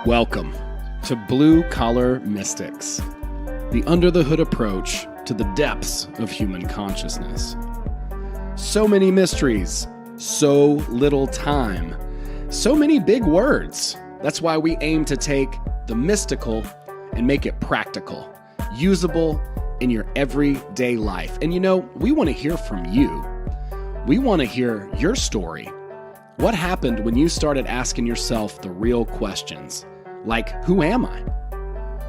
Welcome to Blue Collar Mystics, the under-the-hood approach to the depths of human consciousness. So many mysteries, so little time, so many big words. That's why we aim to take the mystical and make it practical, usable in your everyday life. And you know, we want to hear from you. We want to hear your story. What happened when you started asking yourself the real questions? Like, who am I?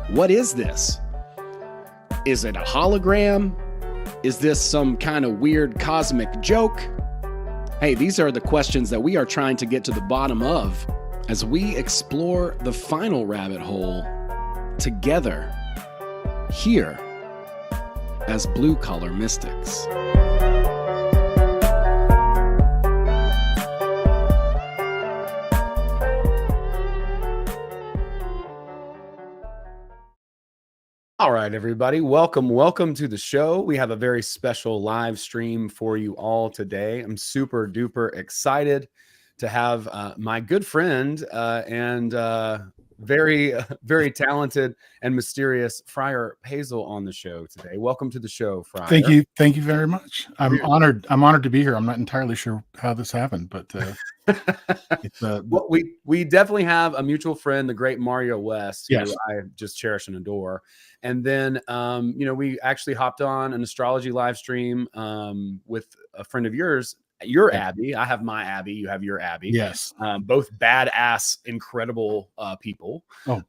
What is this? Is it a hologram? Is this some kind of weird cosmic joke? Hey, these are the questions that we are trying to get to the bottom of as we explore the final rabbit hole together here as Blue Collar Mystics. All right, everybody. Welcome to the show. We have a very special live stream for you all today. I'm super duper excited to have my good friend and very talented and mysterious Friar Pesel on the show today. Welcome to the show, Friar. Thank you very much. I'm honored to be here. I'm not entirely sure how this happened, but it's well, we definitely have a mutual friend, the great Marja West, who yes. I just cherish and adore. And then we actually hopped on an astrology live stream with a friend of yours. Your Abby. I have my Abby. You have your Abby. Yes. Both badass, incredible people. Oh.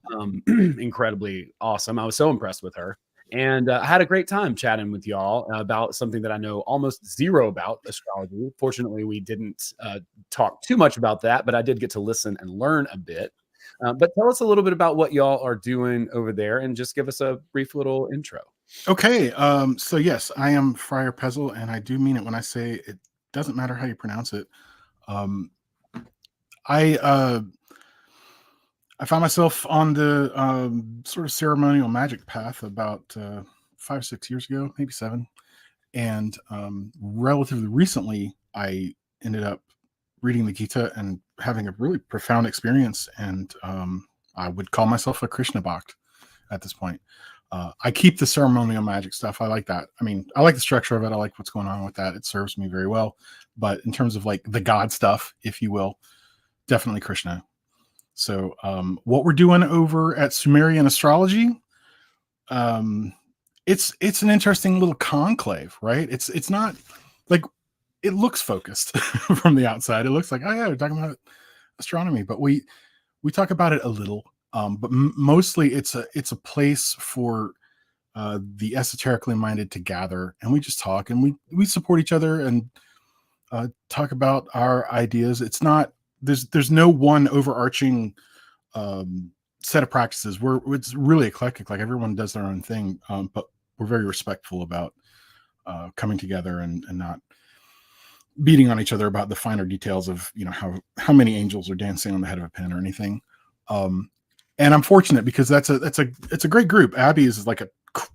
Incredibly awesome. I was so impressed with her. And I had a great time chatting with y'all about something that I know almost zero about, astrology. Fortunately, we didn't talk too much about that, but I did get to listen and learn a bit. But tell us a little bit about what y'all are doing over there and just give us a brief little intro. Okay. So yes, I am Friar Pesel, and I do mean it when I say it doesn't matter how you pronounce it. I found myself on the sort of ceremonial magic path about 5 or 6 years ago, maybe 7. And relatively recently, I ended up reading the Gita and having a really profound experience. And I would call myself a Krishna Bhakt at this point. I keep the ceremonial magic stuff. I like that. I mean, I like the structure of it. I like what's going on with that. It serves me very well. But in terms of like the God stuff, if you will, definitely Krishna. So what we're doing over at Sumerian Astrology, it's an interesting little conclave, right? It's not like it looks focused from the outside. It looks like, oh yeah, we're talking about astronomy, but we talk about it a little. But mostly it's a place for the esoterically minded to gather, and we just talk and we support each other and talk about our ideas. It's not there's no one overarching set of practices. It's really eclectic. Like everyone does their own thing, but we're very respectful about coming together and not beating on each other about the finer details of how many angels are dancing on the head of a pin or anything. And I'm fortunate because it's a great group. Abby is like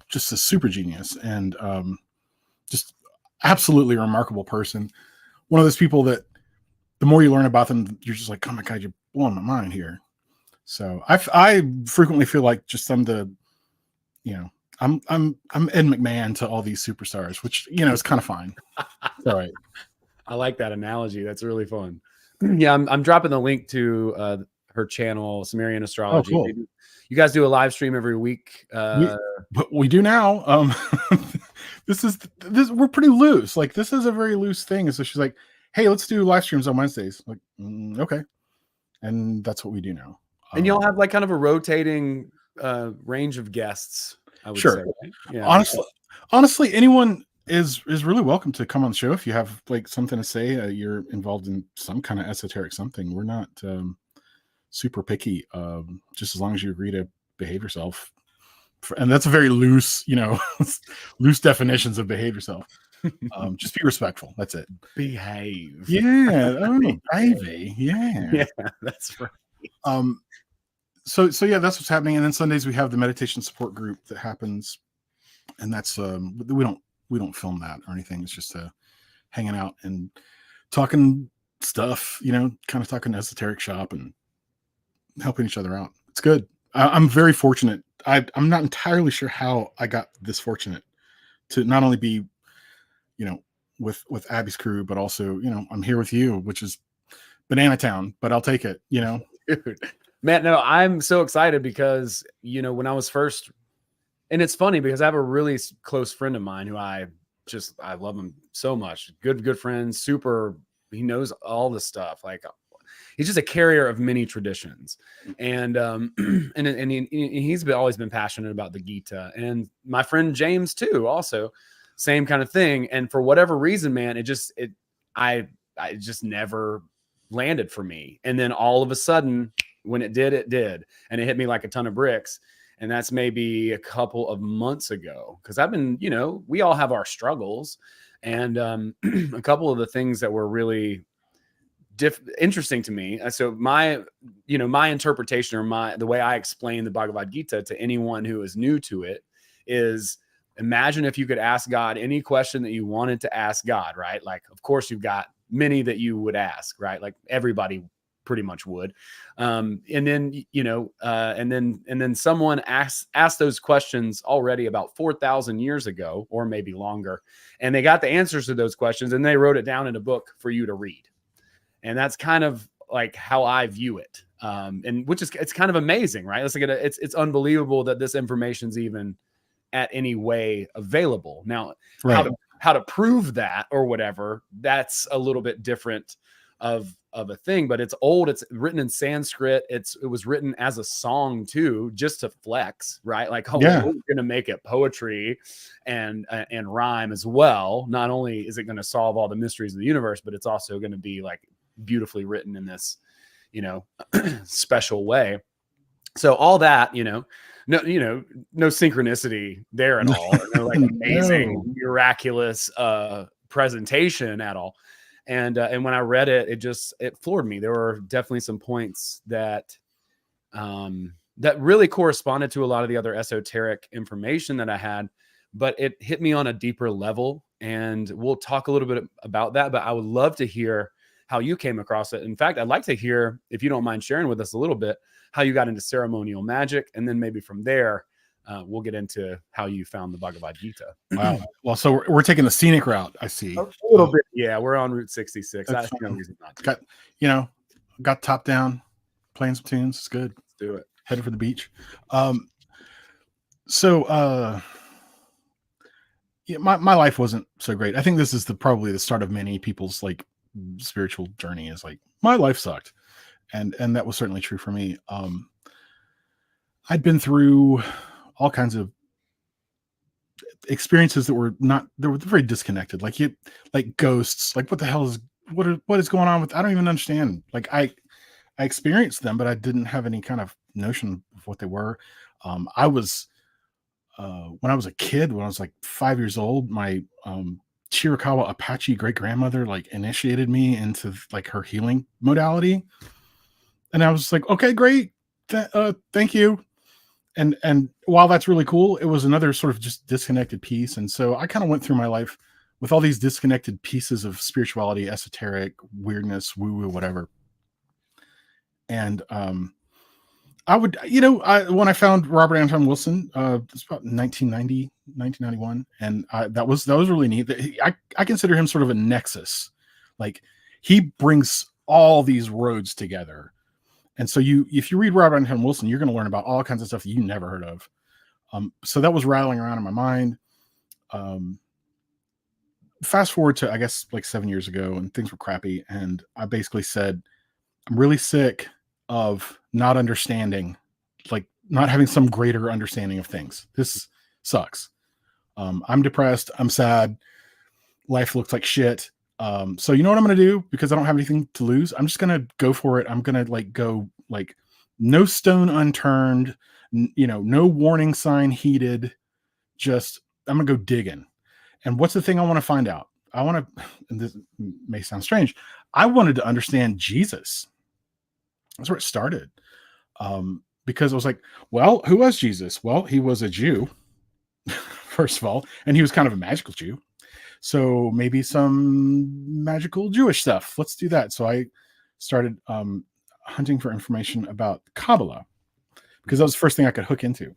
just a super genius and just absolutely remarkable person. One of those people that the more you learn about them, you're just like, oh my God, you're blowing my mind here. So I frequently feel like just I'm Ed McMahon to all these superstars, which is kind of fine. All right. I like that analogy. That's really fun. Yeah, I'm dropping the link to her channel, Sumerian Astrology. Oh, cool. You guys do a live stream every week. We do now. This we're pretty loose. Like this is a very loose thing. So she's like, hey, let's do live streams on Wednesdays. Like, okay. And that's what we do now. And y'all have like kind of a rotating range of guests, I would sure. say. Right? Yeah. Honestly, anyone is really welcome to come on the show if you have like something to say. You're involved in some kind of esoteric something. We're not super picky, just as long as you agree to behave yourself. And that's a very loose, loose definitions of behave yourself. Just be respectful. That's it. Behave. Yeah. Oh, baby. Yeah. Yeah, that's right. So yeah, that's what's happening. And then Sundays we have the meditation support group that happens, and that's we don't film that or anything. It's just hanging out and talking stuff, kind of talking esoteric shop and helping each other out. It's good. I'm very fortunate. I'm not entirely sure how I got this fortunate to not only be, you know, with Abby's crew, but also, I'm here with you, which is Banana Town, but I'll take it, Dude. Man, no, I'm so excited because, when I was first, and it's funny because I have a really close friend of mine who I love him so much. Good friend, super, he knows all this stuff. Like, he's just a carrier of many traditions. And, he's always been passionate about the Gita, and my friend James too, also same kind of thing. And for whatever reason, man, it just never landed for me. And then all of a sudden, when it did, and it hit me like a ton of bricks. And that's maybe a couple of months ago, because I've been, we all have our struggles, and a couple of the things that were really interesting to me. So my interpretation, or the way I explain the Bhagavad Gita to anyone who is new to it is, imagine if you could ask God any question that you wanted to ask God, right? Like, of course, you've got many that you would ask, right? Like everybody pretty much would. And then, and then someone asked those questions already about 4,000 years ago, or maybe longer. And they got the answers to those questions, and they wrote it down in a book for you to read. And that's kind of like how I view it. And it's kind of amazing, right? It's unbelievable that this information's even at any way available. Now, right. How to prove that or whatever, that's a little bit different of a thing, but it's old. It's written in Sanskrit. It was written as a song too, just to flex, right? Like, we're going to make it poetry and rhyme as well. Not only is it going to solve all the mysteries of the universe, but it's also going to be like beautifully written in this, special way. So all that, no synchronicity there at all. No like amazing, miraculous presentation at all. And when I read it, it floored me. There were definitely some points that that really corresponded to a lot of the other esoteric information that I had, but it hit me on a deeper level. And we'll talk a little bit about that, but I would love to hear how you came across it. In fact, I'd like to hear, if you don't mind sharing with us a little bit, how you got into ceremonial magic. And then maybe from there, we'll get into how you found the Bhagavad Gita. Wow. Well, so we're taking the scenic route, I see. A little bit. Yeah, we're on Route 66. That's no reason not to. Got top down, playing some tunes. It's good. Let's do it. Headed for the beach. My life wasn't so great. I think this is probably the start of many people's like spiritual journey, is like, my life sucked. And that was certainly true for me. I'd been through all kinds of experiences that were very disconnected. Like ghosts, like what is going on with, I don't even understand. Like I experienced them, but I didn't have any kind of notion of what they were. When I was a kid, when I was like 5 years old, my Chiricahua Apache great grandmother like initiated me into like her healing modality, and I was like, okay, great, thank you. And while that's really cool, it was another sort of just disconnected piece. And so I kind of went through my life with all these disconnected pieces of spirituality, esoteric weirdness, woo-woo, whatever. And I would, when I found Robert Anton Wilson, it's about 1990, 1991. And that was really neat. I consider him sort of a nexus. Like, he brings all these roads together. And so if you read Robert Anton Wilson, you're going to learn about all kinds of stuff that you never heard of. So that was rattling around in my mind. Fast forward to, I guess, like 7 years ago, and things were crappy. And I basically said, I'm really sick of not understanding, like not having some greater understanding of things. This sucks. I'm depressed. I'm sad. Life looks like shit. So you know what I'm going to do? Because I don't have anything to lose. I'm just going to go for it. I'm going to go no stone unturned, no warning sign heeded. Just, I'm going to go digging. And what's the thing I want to find out? And this may sound strange, I wanted to understand Jesus. That's where it started. Because I was like, well, who was Jesus? Well, he was a Jew, first of all, and he was kind of a magical Jew. So maybe some magical Jewish stuff. Let's do that. So I started hunting for information about Kabbalah. because that was the first thing I could hook into.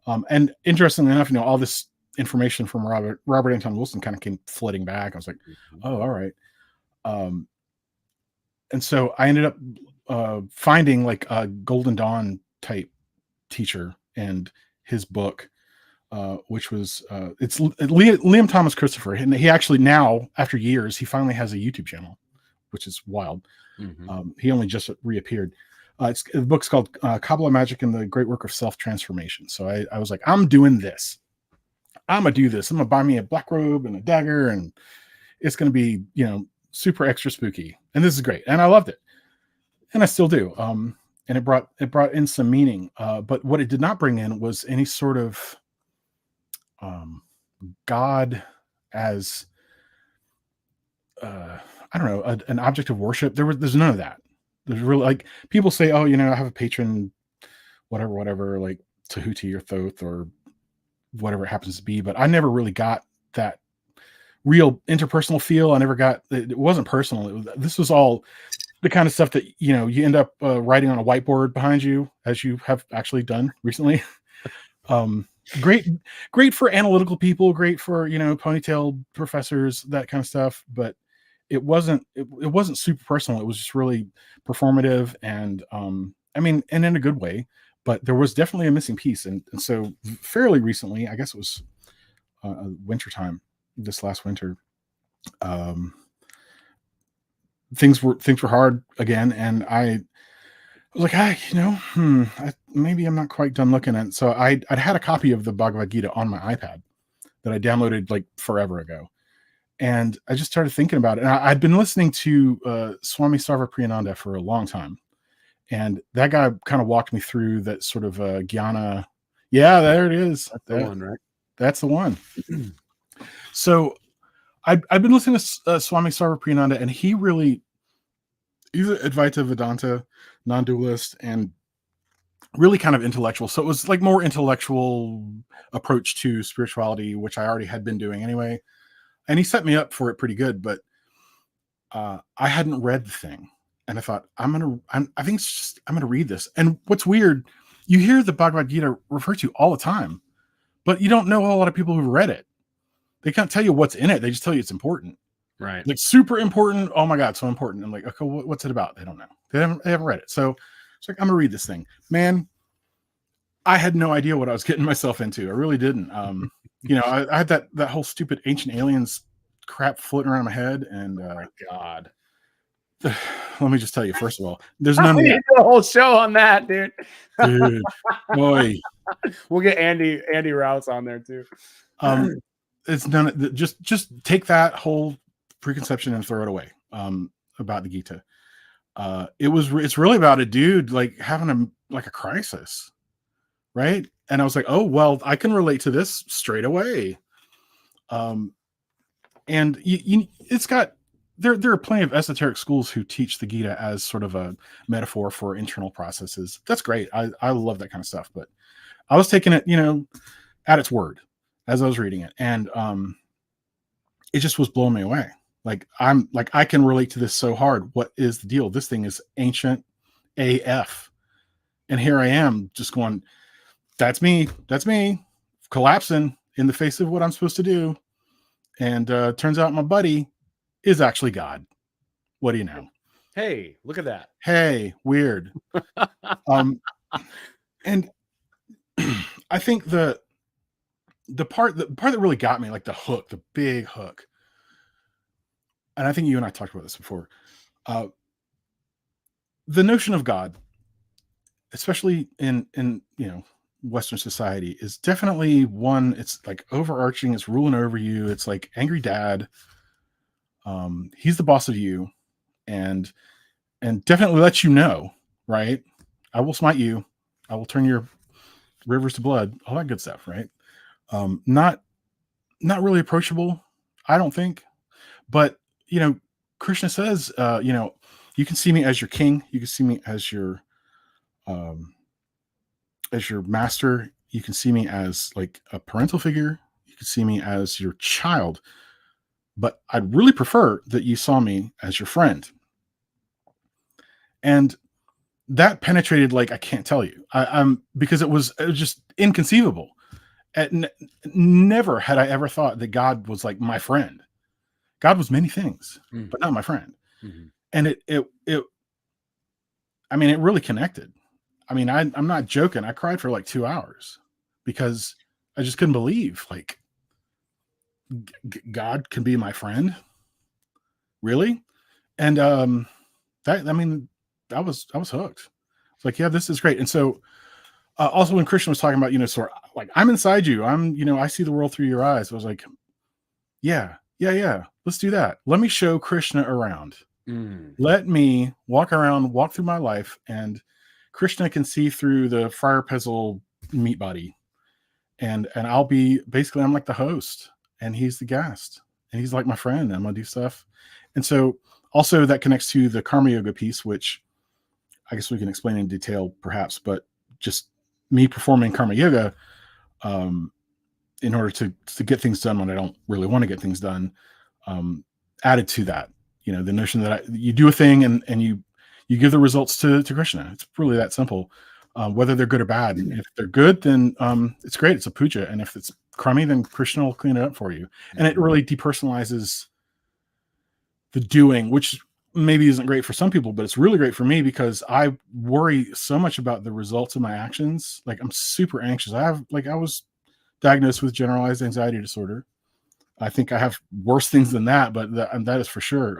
And interestingly enough, all this information from Robert Anton Wilson kind of came flooding back. I was like, oh, all right. And so I ended up finding like a Golden Dawn type teacher and his book, which was it's Liam Thomas Christopher, and he actually now, after years, he finally has a YouTube channel, which is wild. He only just reappeared. The book's called Kabbalah Magic and the Great Work of Self-Transformation. So I was like, I'm doing this. I'm gonna do this. I'm gonna buy me a black robe and a dagger, and it's gonna be super extra spooky. And this is great, and I loved it, and I still do. And it brought in some meaning. But what it did not bring in was any sort of God as I don't know, an object of worship. There's none of that. There's really, like, people say, oh, I have a patron, whatever, like Tahuti or Thoth or whatever it happens to be. But I never really got that real interpersonal feel. I never got, it wasn't personal. This was all the kind of stuff that, you end up writing on a whiteboard behind you, as you have actually done recently. Great for analytical people, great for, ponytail professors, that kind of stuff. But it wasn't super personal. It was just really performative, and and in a good way. But there was definitely a missing piece, and so fairly recently, I guess it was wintertime, this last winter, things were hard again, and I was like, maybe I'm not quite done looking at it. So I'd had a copy of the Bhagavad Gita on my iPad that I downloaded like forever ago. And I just started thinking about it. And I'd been listening to Swami Sarvapriyananda for a long time. And that guy kind of walked me through that sort of Jnana. Yeah, there it is. That's the one, right? That's the one. So I've been listening to Swami Sarvapriyananda, and he's an Advaita Vedanta non-dualist and really kind of intellectual. So it was like more intellectual approach to spirituality, which I already had been doing anyway. And he set me up for it pretty good, but I hadn't read the thing, and I thought, I'm gonna read this. And what's weird, you hear the Bhagavad Gita referred to all the time, but you don't know a lot of people who've read it. They can't tell you what's in it. They just tell you it's important, right? Like super important. Oh my God, so important. I'm like, okay, what's it about? They don't know. They haven't read it. So it's like, I'm gonna read this thing, man. I had no idea what I was getting myself into. I really didn't. I had that whole stupid Ancient Aliens crap floating around my head, and oh my God. Let me just tell you, first of all, there's none of that. A whole show on that, dude. Boy, we'll get Andy Rouse on there too. It's none. Just take that whole preconception and throw it away. About the Gita, it's really about a dude like having a crisis, right? And I was like, oh well, I can relate to this straight away. And it's got there are plenty of esoteric schools who teach the Gita as sort of a metaphor for internal processes. That's great. I love that kind of stuff. But I was taking it, at its word as I was reading it, and it just was blowing me away. Like, I can relate to this so hard. What is the deal? This thing is ancient AF, and here I am just going, that's me, collapsing in the face of what I'm supposed to do. And turns out my buddy is actually God. What do you know? Hey, look at that. Hey, weird. And I think the part that really got me, like the hook, the big hook, and I think you and I talked about this before, the notion of God, especially in Western society, is definitely one. It's like overarching. It's ruling over you. It's like angry dad. He's the boss of you, and definitely lets you know, right? I will smite you. I will turn your rivers to blood. All that good stuff, right? Not really approachable, I don't think. But Krishna says, you can see me as your king. You can see me as your master. You can see me as like a parental figure. You can see me as your child. But I'd really prefer that you saw me as your friend. And that penetrated, like, I can't tell you. I'm because it was just inconceivable. Never had I ever thought that God was like my friend. God was many things, but not my friend. Mm-hmm. And I mean, it really connected. I mean, I'm not joking. I cried for like 2 hours because I just couldn't believe, like, God can be my friend, really. And that, I mean, I was hooked. It's like, yeah, this is great. And so, also when Christian was talking about, sort of like, I'm inside you. I see the world through your eyes. I was like, yeah, yeah. Let's do that. Let me show Krishna around. Let me walk through my life, and Krishna can see through the Friar Pesel meat body. And I'll be, basically, I'm like the host and he's the guest, and he's like my friend, and I'm gonna do stuff. And so also that connects to the karma yoga piece, which I guess we can explain in detail perhaps, but just me performing karma yoga, in order to get things done when I don't really want to get things done, added to that, the notion that you do a thing and you give the results to Krishna. It's really that simple, whether they're good or bad. And if they're good, then it's great. It's a puja. And if it's crummy, then Krishna will clean it up for you. And it really depersonalizes the doing, which maybe isn't great for some people, but it's really great for me because I worry so much about the results of my actions. Like, I'm super anxious. I was diagnosed with generalized anxiety disorder. I think I have worse things than that, but that is for sure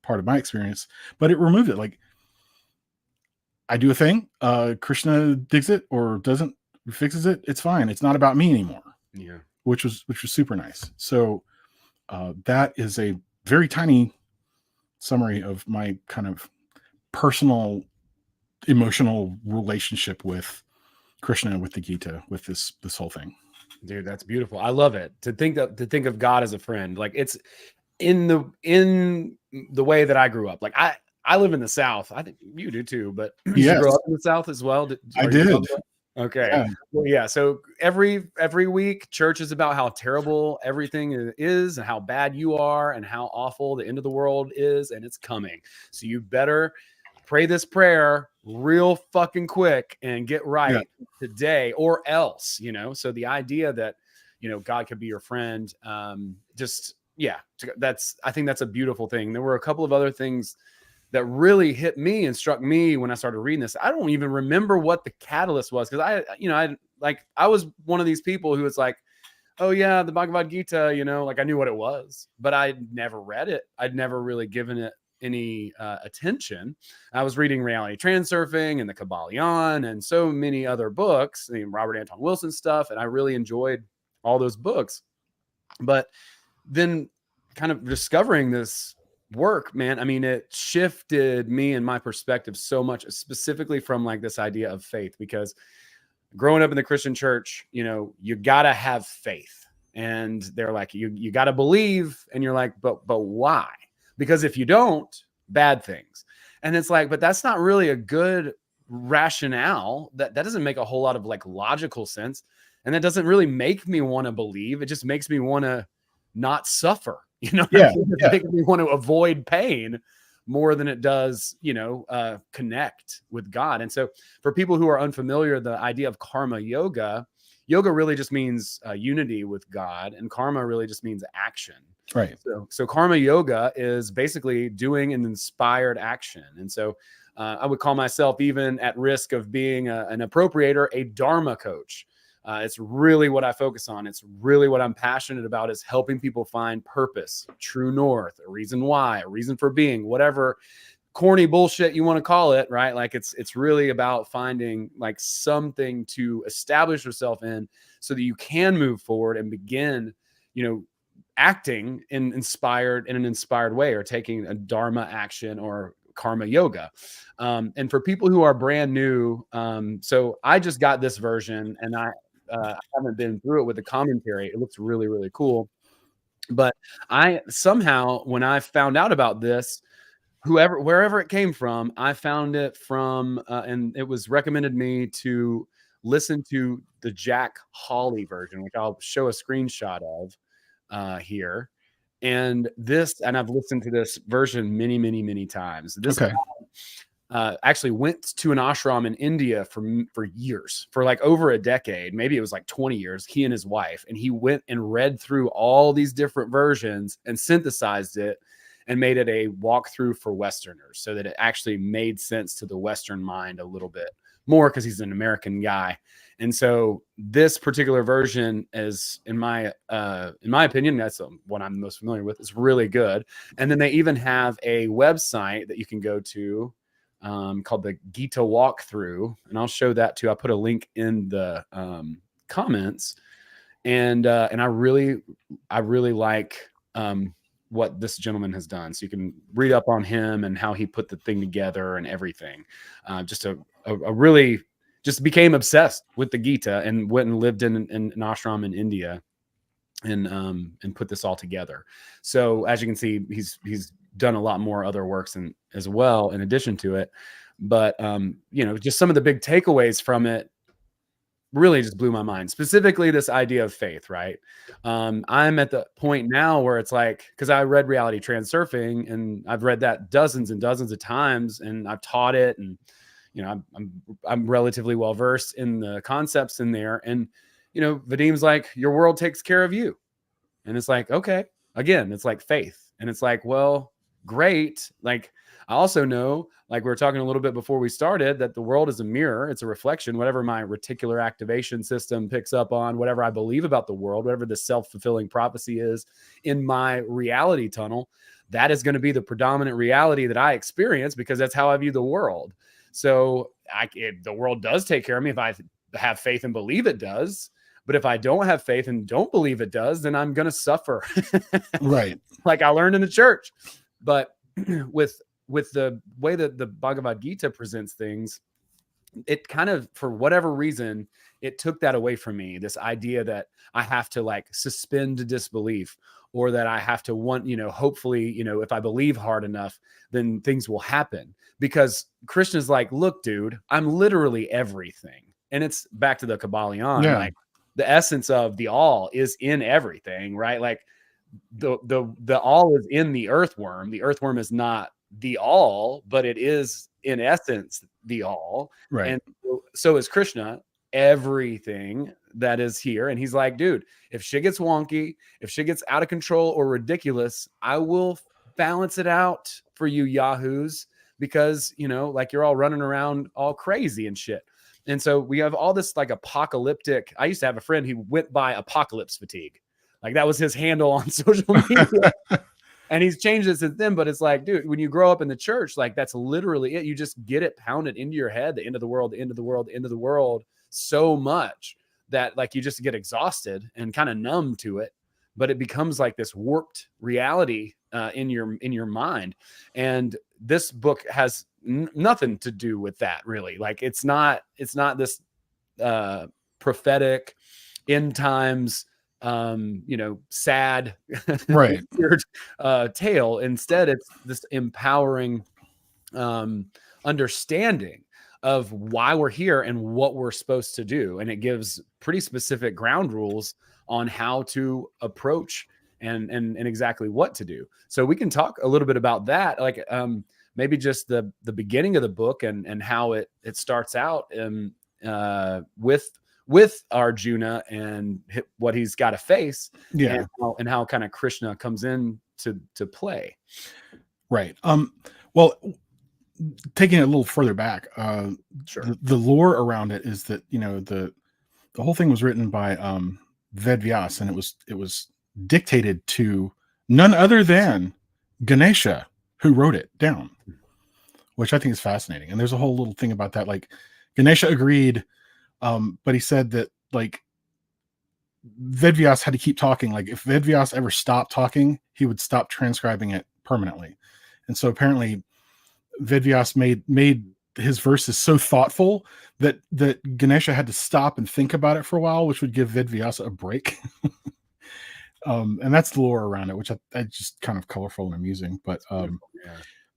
part of my experience. But it removed it. Like, I do a thing, Krishna digs it or doesn't, fixes it. It's fine. It's not about me anymore. Yeah, which was super nice. So that is a very tiny summary of my kind of personal emotional relationship with Krishna, with the Gita, with this whole thing. Dude, that's beautiful. I love it. To think of God as a friend. Like, it's in the way that I grew up. Like, I live in the South. I think you do too, but did you grow up in the South as well? I did. Okay. Yeah. Well, yeah. So every week, church is about how terrible everything is and how bad you are and how awful the end of the world is, and it's coming. So you better pray this prayer real fucking quick and get right today, or else, So the idea that, God could be your friend, I think that's a beautiful thing. There were a couple of other things that really hit me and struck me when I started reading this. I don't even remember what the catalyst was, because I was one of these people who was like, oh yeah, the Bhagavad Gita, like I knew what it was, but I'd never read it. I'd never really given it any attention. I was reading Reality Transurfing and the Kabbalion and so many other books, Robert Anton Wilson stuff, and I really enjoyed all those books. But then kind of discovering this work, man, I mean, it shifted me and my perspective so much, specifically from like this idea of faith, because growing up in the Christian church, you gotta have faith, and they're like, you gotta believe, and you're like, but why? Because if you don't, bad things. And it's like, but that's not really a good rationale. That doesn't make a whole lot of like logical sense, and that doesn't really make me want to believe. It just makes me want to not suffer. It makes me want to avoid pain more than it does, connect with God. And so for people who are unfamiliar, the idea of karma yoga really just means unity with God, and karma really just means action. Right. So karma yoga is basically doing an inspired action. And so I would call myself, even at risk of being an appropriator, a Dharma coach. It's really what I focus on. It's really what I'm passionate about, is helping people find purpose, true north, a reason why, a reason for being, whatever corny bullshit you want to call it, right? Like it's really about finding like something to establish yourself in so that you can move forward and begin, acting in an inspired way, or taking a Dharma action or karma yoga. And for people who are brand new, so I just got this version, and I haven't been through it with the commentary. It looks really, really cool. But I somehow, when I found out about this, wherever it came from, I found it from, and it was recommended me to listen to the Jack Hawley version, which I'll show a screenshot of here. And I've listened to this version many, many, many times. This guy, actually went to an ashram in India for years, for like over a decade, maybe it was like 20 years, he and his wife, and he went and read through all these different versions and synthesized it and made it a walkthrough for Westerners so that it actually made sense to the Western mind a little bit more, because he's an American guy. And so this particular version is, in my opinion, that's what I'm most familiar with, is really good. And then they even have a website that you can go to called the Gita walkthrough. And I'll show that too. I put a link in the comments, and I really like what this gentleman has done. So you can read up on him and how he put the thing together and everything. Just a really, just became obsessed with the Gita and went and lived in an ashram in India and put this all together. So as you can see, he's done a lot more other works as well in addition to it. But just some of the big takeaways from it really just blew my mind, specifically this idea of faith, right? I'm at the point now where it's like, because I read Reality Transurfing, and I've read that dozens and dozens of times, and I've taught it, and I'm relatively well versed in the concepts in there. And Vadim's like, your world takes care of you, and it's like, okay, again, it's like faith, and it's like, well, great. Like, I also know, like we were talking a little bit before we started, that the world is a mirror. It's a reflection. Whatever my reticular activation system picks up on, whatever I believe about the world, whatever the self-fulfilling prophecy is in my reality tunnel, that is going to be the predominant reality that I experience, because that's how I view the world. So the world does take care of me if I have faith and believe it does. But if I don't have faith and don't believe it does, then I'm going to suffer. Right. Like I learned in the church. But with the way that the Bhagavad Gita presents things, it kind of, for whatever reason, it took that away from me. This idea that I have to like suspend disbelief, or that I have to hopefully, if I believe hard enough, then things will happen. Because Krishna's like, look, dude, I'm literally everything. And it's back to the Kabbalion, like the essence of the all is in everything, right? Like the all is in the earthworm. The earthworm is not the all, but it is in essence the all. Right. And so is Krishna, everything that is here. And he's like, dude, if shit gets wonky, if shit gets out of control or ridiculous, I will balance it out for you yahoos, because like you're all running around all crazy and shit. And so we have all this like apocalyptic. I used to have a friend who went by apocalypse fatigue. Like that was his handle on social media. And he's changed it since then. But it's like, dude, when you grow up in the church, like that's literally it. You just get it pounded into your head, the end of the world, the end of the world, the end of the world, so much that like you just get exhausted and kind of numb to it. But it becomes like this warped reality in your mind. And this book has nothing to do with that, really. Like it's not this prophetic end times sad right weird tale. Instead, it's this empowering understanding of why we're here and what we're supposed to do, and it gives pretty specific ground rules on how to approach and exactly what to do. So we can talk a little bit about that, like maybe just the beginning of the book and how it starts out with Arjuna and what he's got to face, and how kind of Krishna comes in to play. Right. Well, taking it a little further back, Sure. the lore around it is that the whole thing was written by Ved Vyas, and it was dictated to none other than Ganesha, who wrote it down, which I think is fascinating. And there's a whole little thing about that. Like Ganesha agreed, but he said that like Ved Vyas had to keep talking. Like if Ved Vyas ever stopped talking, he would stop transcribing it permanently. And so apparently Ved Vyas made his verses so thoughtful that Ganesha had to stop and think about it for a while, which would give Ved Vyas a break. And that's the lore around it, which I just kind of colorful and amusing. But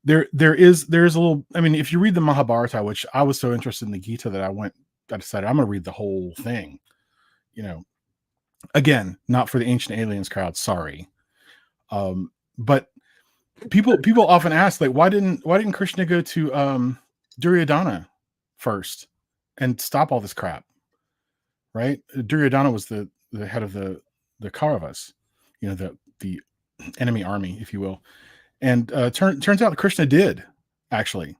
there is a little. I mean, if you read the Mahabharata, which I was so interested in the Gita that I decided I'm going to read the whole thing. Again, not for the Ancient Aliens crowd. Sorry, but people often ask, like, why didn't Krishna go to Duryodhana first and stop all this crap, right? Duryodhana was the head of the Kauravas, the enemy army, if you will. And turns out Krishna did, actually.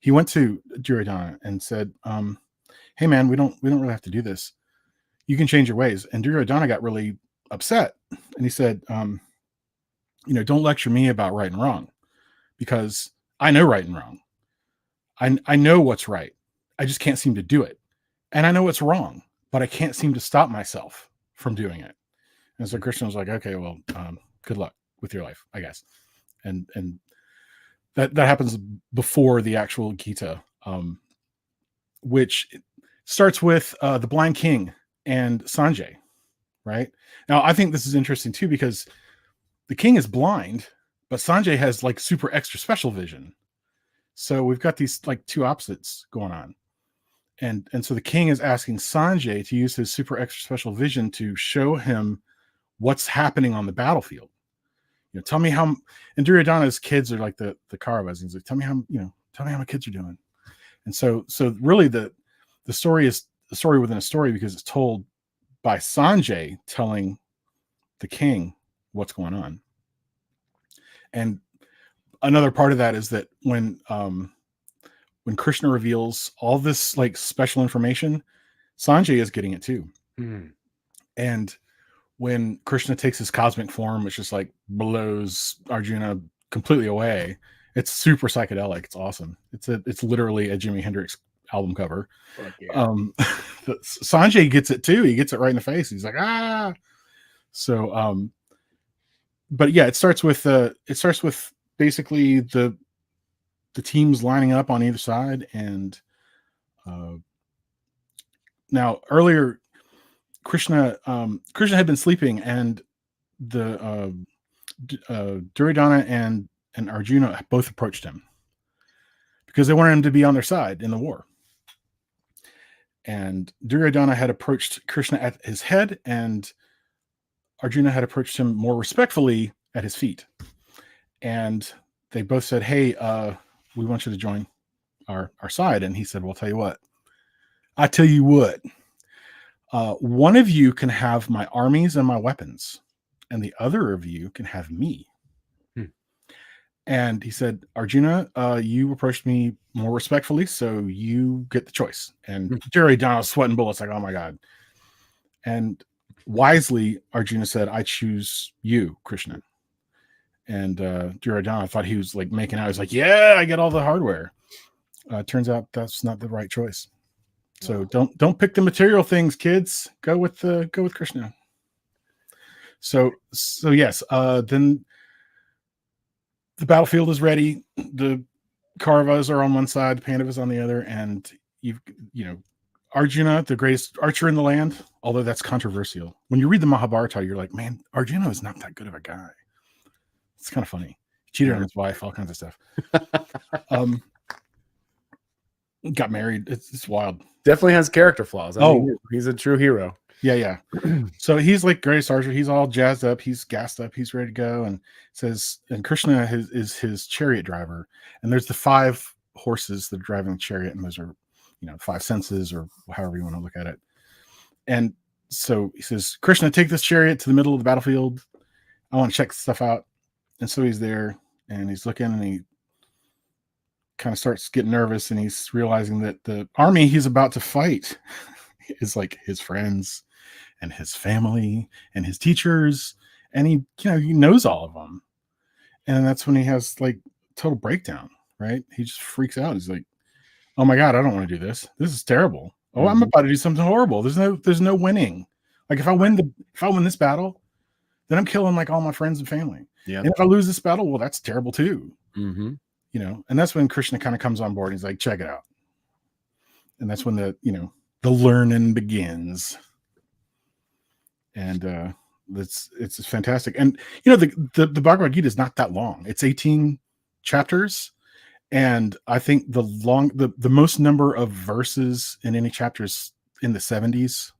He went to Duryodhana and said, hey man, we don't really have to do this. You can change your ways. And Duryodhana got really upset. And he said, don't lecture me about right and wrong, because I know right and wrong. I know what's right. I just can't seem to do it. And I know what's wrong, but I can't seem to stop myself from doing it. And so Krishna was like, okay, well, good luck with your life, I guess. And that happens before the actual Gita, which starts with the blind king and Sanjay, right? Now, I think this is interesting too, because the king is blind, but Sanjay has like super extra special vision. So we've got these like two opposites going on. And so the king is asking Sanjay to use his super extra special vision to show him what's happening on the battlefield. Tell me how. And Duryodhana's kids are like the Kauravas. He's like, tell me how my kids are doing. And so really the story is a story within a story, because it's told by Sanjay telling the king what's going on. And another part of that is that when Krishna reveals all this like special information, Sanjay is getting it too. And when Krishna takes his cosmic form, which just like blows Arjuna completely away, it's super psychedelic. It's awesome. It's literally a Jimi Hendrix album cover. Yeah. Sanjay gets it too. He gets it right in the face. He's like, ah. So, but yeah, it starts with basically the teams lining up on either side. And now earlier, Krishna had been sleeping, and the Duryodhana and Arjuna both approached him because they wanted him to be on their side in the war. And Duryodhana had approached Krishna at his head, and Arjuna had approached him more respectfully at his feet. And they both said, hey, we want you to join our side. And he said, well, I'll tell you what, one of you can have my armies and my weapons, and the other of you can have me. And he said, Arjuna, you approached me more respectfully, so you get the choice. And Duryodhana was sweating bullets, like, oh my God. And wisely, Arjuna said, I choose you, Krishna. And Duryodhana thought he was like making out. He was like, yeah, I get all the hardware. Turns out that's not the right choice. So don't pick the material things, kids. Go with Krishna. So yes. Then the battlefield is ready. The Kauravas are on one side, the Pandavas on the other, and Arjuna, the greatest archer in the land. Although that's controversial. When you read the Mahabharata, you're like, man, Arjuna is not that good of a guy. It's kind of funny. He cheated on his wife, all kinds of stuff. Got married. It's wild. Definitely has character flaws. I mean, he's a true hero. Yeah. So he's like greatest archer. He's all jazzed up. He's gassed up. He's ready to go. And says, and Krishna is his chariot driver. And there's the 5 horses that are driving the chariot, and those are, 5 senses, or however you want to look at it. And so he says, Krishna, take this chariot to the middle of the battlefield. I want to check stuff out. And so he's there, and he's looking, and he kind of starts getting nervous, and he's realizing that the army he's about to fight is like his friends and his family and his teachers, and he knows all of them. And that's when he has like total breakdown, right? He just freaks out. He's like, oh my God, I don't want to do this. This is terrible. Oh, I'm about to do something horrible. There's no winning. Like if I win this battle, then I'm killing like all my friends and family. Yeah. And if I lose this battle, well, that's terrible too. And that's when Krishna kind of comes on board. And he's like, check it out. And that's when the learning begins. And it's fantastic. And the Bhagavad Gita is not that long. It's 18 chapters. And I think the most number of verses in any chapter is in the 70s.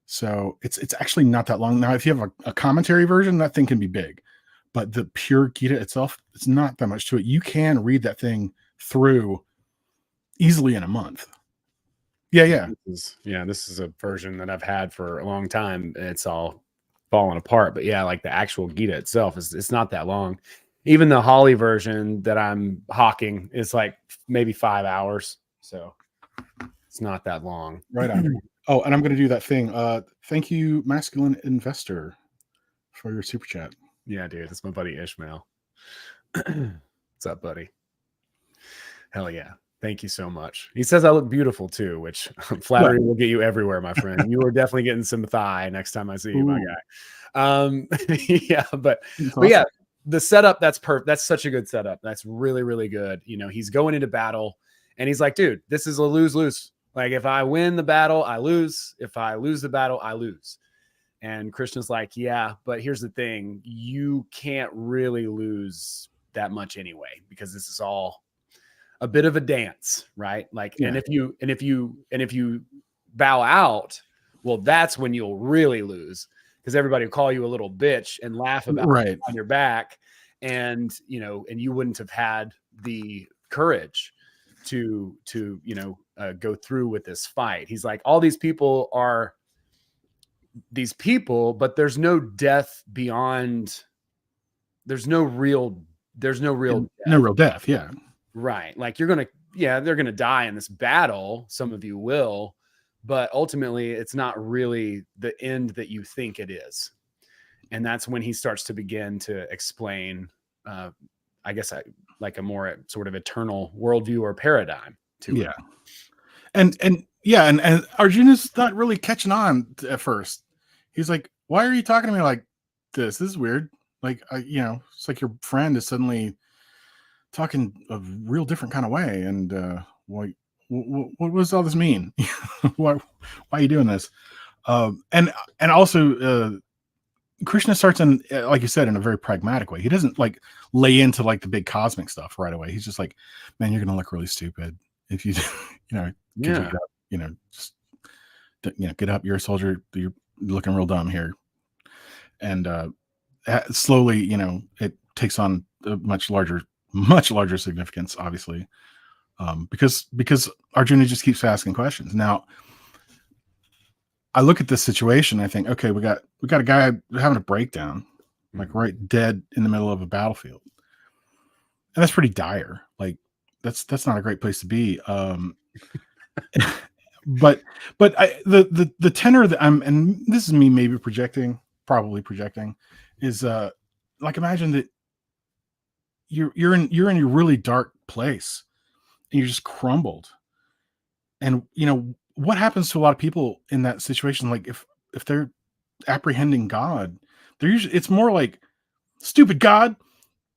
So it's actually not that long. Now, if you have a commentary version, that thing can be big. But the pure Gita itself, it's not that much to it. You can read that thing through easily in a month. Yeah. This is a version that I've had for a long time. It's all falling apart, but yeah, like the actual Gita itself it's not that long. Even the Holly version that I'm hawking is like maybe 5 hours, so it's not that long. Right on. Oh, and I'm going to do that thing. Thank you, Masculine Investor, for your super chat. Yeah, dude, that's my buddy Ishmael. What's up, buddy? Hell yeah. Thank you so much. He says I look beautiful too, which flattery will get you everywhere, my friend. You are definitely getting some thigh next time I see you, my guy. Yeah, but yeah, the setup, that's perfect. That's such a good setup. That's really, really good. You know, he's going into battle and he's like, dude, this is a lose-lose. Like, if I win the battle, I lose. If I lose the battle, I lose. And Krishna's like, yeah, but here's the thing. You can't really lose that much anyway, because this is all a bit of a dance, right? Like, and if you bow out, well, that's when you'll really lose, because everybody will call you a little bitch and laugh about it on your back. And, you know, and you wouldn't have had the courage to go through with this fight. He's like, all these people are these people, but there's no death beyond. There's no real death. Yeah. Right. Like, they're going to die in this battle. Some of you will, but ultimately it's not really the end that you think it is. And that's when he starts to begin to explain, I guess, like a more sort of eternal worldview or paradigm to it. And Arjuna's not really catching on at first. He's like, why are you talking to me like this? This is weird. Like, it's like your friend is suddenly talking a real different kind of way. And what does all this mean? why are you doing this? And also Krishna starts in, like you said, in a very pragmatic way. He doesn't like lay into like the big cosmic stuff right away. He's just like, man, you're gonna look really stupid if you get up. You're a soldier. You're looking real dumb here. And slowly, it takes on a much larger significance, obviously, because Arjuna just keeps asking questions. Now, I look at this situation, I think, okay, we got a guy having a breakdown, like right dead in the middle of a battlefield, and that's pretty dire. Like, that's not a great place to be. But the tenor that and this is me maybe probably projecting, is like, imagine that you're in your really dark place and you're just crumbled. And what happens to a lot of people in that situation? Like, if they're apprehending God, it's more like, stupid God,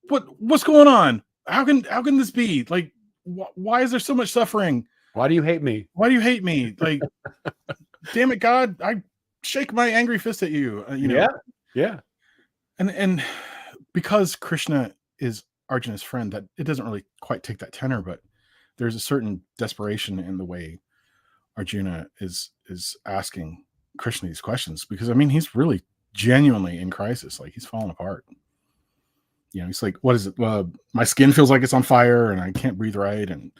what's going on? How can this be? Like, why is there so much suffering? Why do you hate me? Like, damn it, God, I shake my angry fist at you. Yeah. And because Krishna is Arjuna's friend, that it doesn't really quite take that tenor, but there's a certain desperation in the way Arjuna is asking Krishna these questions, because he's really genuinely in crisis. Like, he's falling apart. He's like, what is it? My skin feels like it's on fire and I can't breathe right. And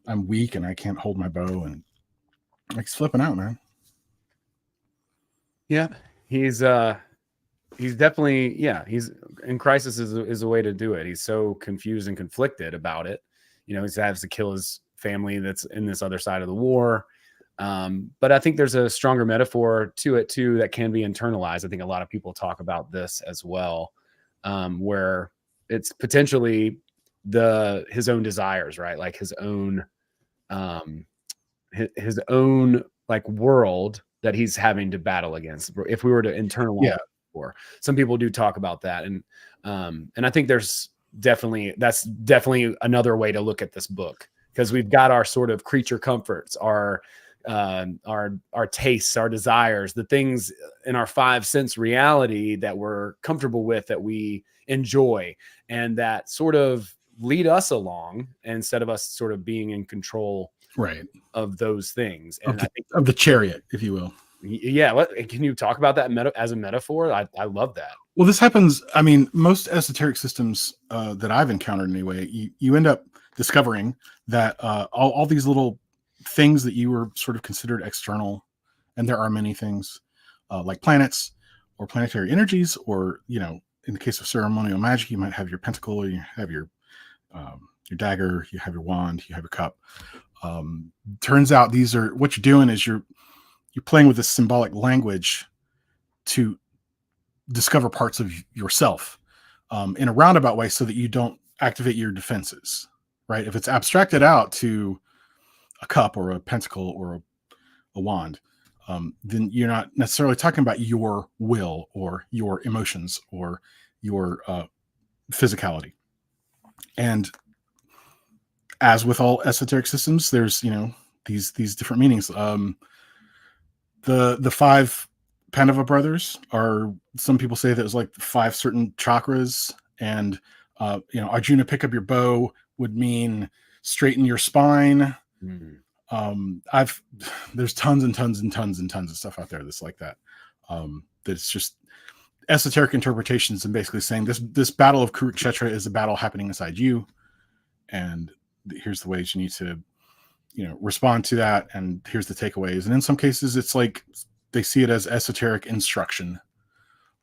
I'm weak and I can't hold my bow. And like, he's flipping out, man. Yeah. He's definitely, he's in crisis is a way to do it. He's so confused and conflicted about it. He has to kill his family that's in this other side of the war. But I think there's a stronger metaphor to it too that can be internalized. I think a lot of people talk about this as well, where it's potentially his own desires, right? Like his own like world that he's having to battle against. If we were to internalize it, for some people do talk about that, and I think that's definitely another way to look at this book, because we've got our sort of creature comforts, our tastes, our desires, the things in our 5 sense reality that we're comfortable with, that we enjoy, and that sort of lead us along instead of us sort of being in control, right, of those things. And I think of the chariot, if you will. Yeah. Can you talk about that as a metaphor? I love that. Well, this happens. I mean, most esoteric systems that I've encountered anyway, you end up discovering that all these little things that you were sort of considered external, and there are many things like planets or planetary energies, or, in the case of ceremonial magic, you might have your pentacle, you have your dagger, you have your wand, you have your cup. Turns out these are what you're doing is you're playing with this symbolic language to discover parts of yourself in a roundabout way so that you don't activate your defenses, right? If it's abstracted out to a cup or a pentacle or a wand, then you're not necessarily talking about your will or your emotions or your physicality. And as with all esoteric systems, there's, these different meanings. The five Pandava brothers are, some people say that it was like 5 certain chakras, and Arjuna, pick up your bow would mean straighten your spine. There's tons and tons and tons and tons of stuff out there that's like that. That's just esoteric interpretations and basically saying this battle of Kurukshetra is a battle happening inside you, and here's the ways you need to respond to that, and here's the takeaways. And in some cases it's like they see it as esoteric instruction,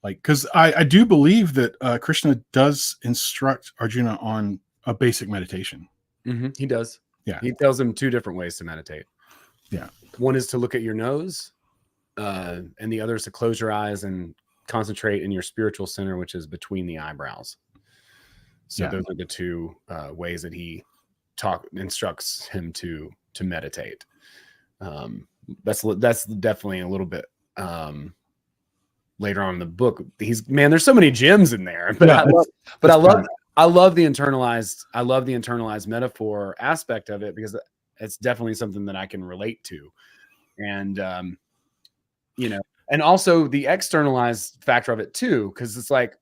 like, because I do believe that Krishna does instruct Arjuna on a basic meditation. He does. Yeah, he tells him 2 different ways to meditate. Yeah, one is to look at your nose, and the other is to close your eyes and concentrate in your spiritual center, which is between the eyebrows. So those are the 2 ways that he instructs him to meditate. That's definitely a little bit later on in the book. There's so many gems in there, but I love the internalized metaphor aspect of it, because it's definitely something that I can relate to. And and also the externalized factor of it too, because it's like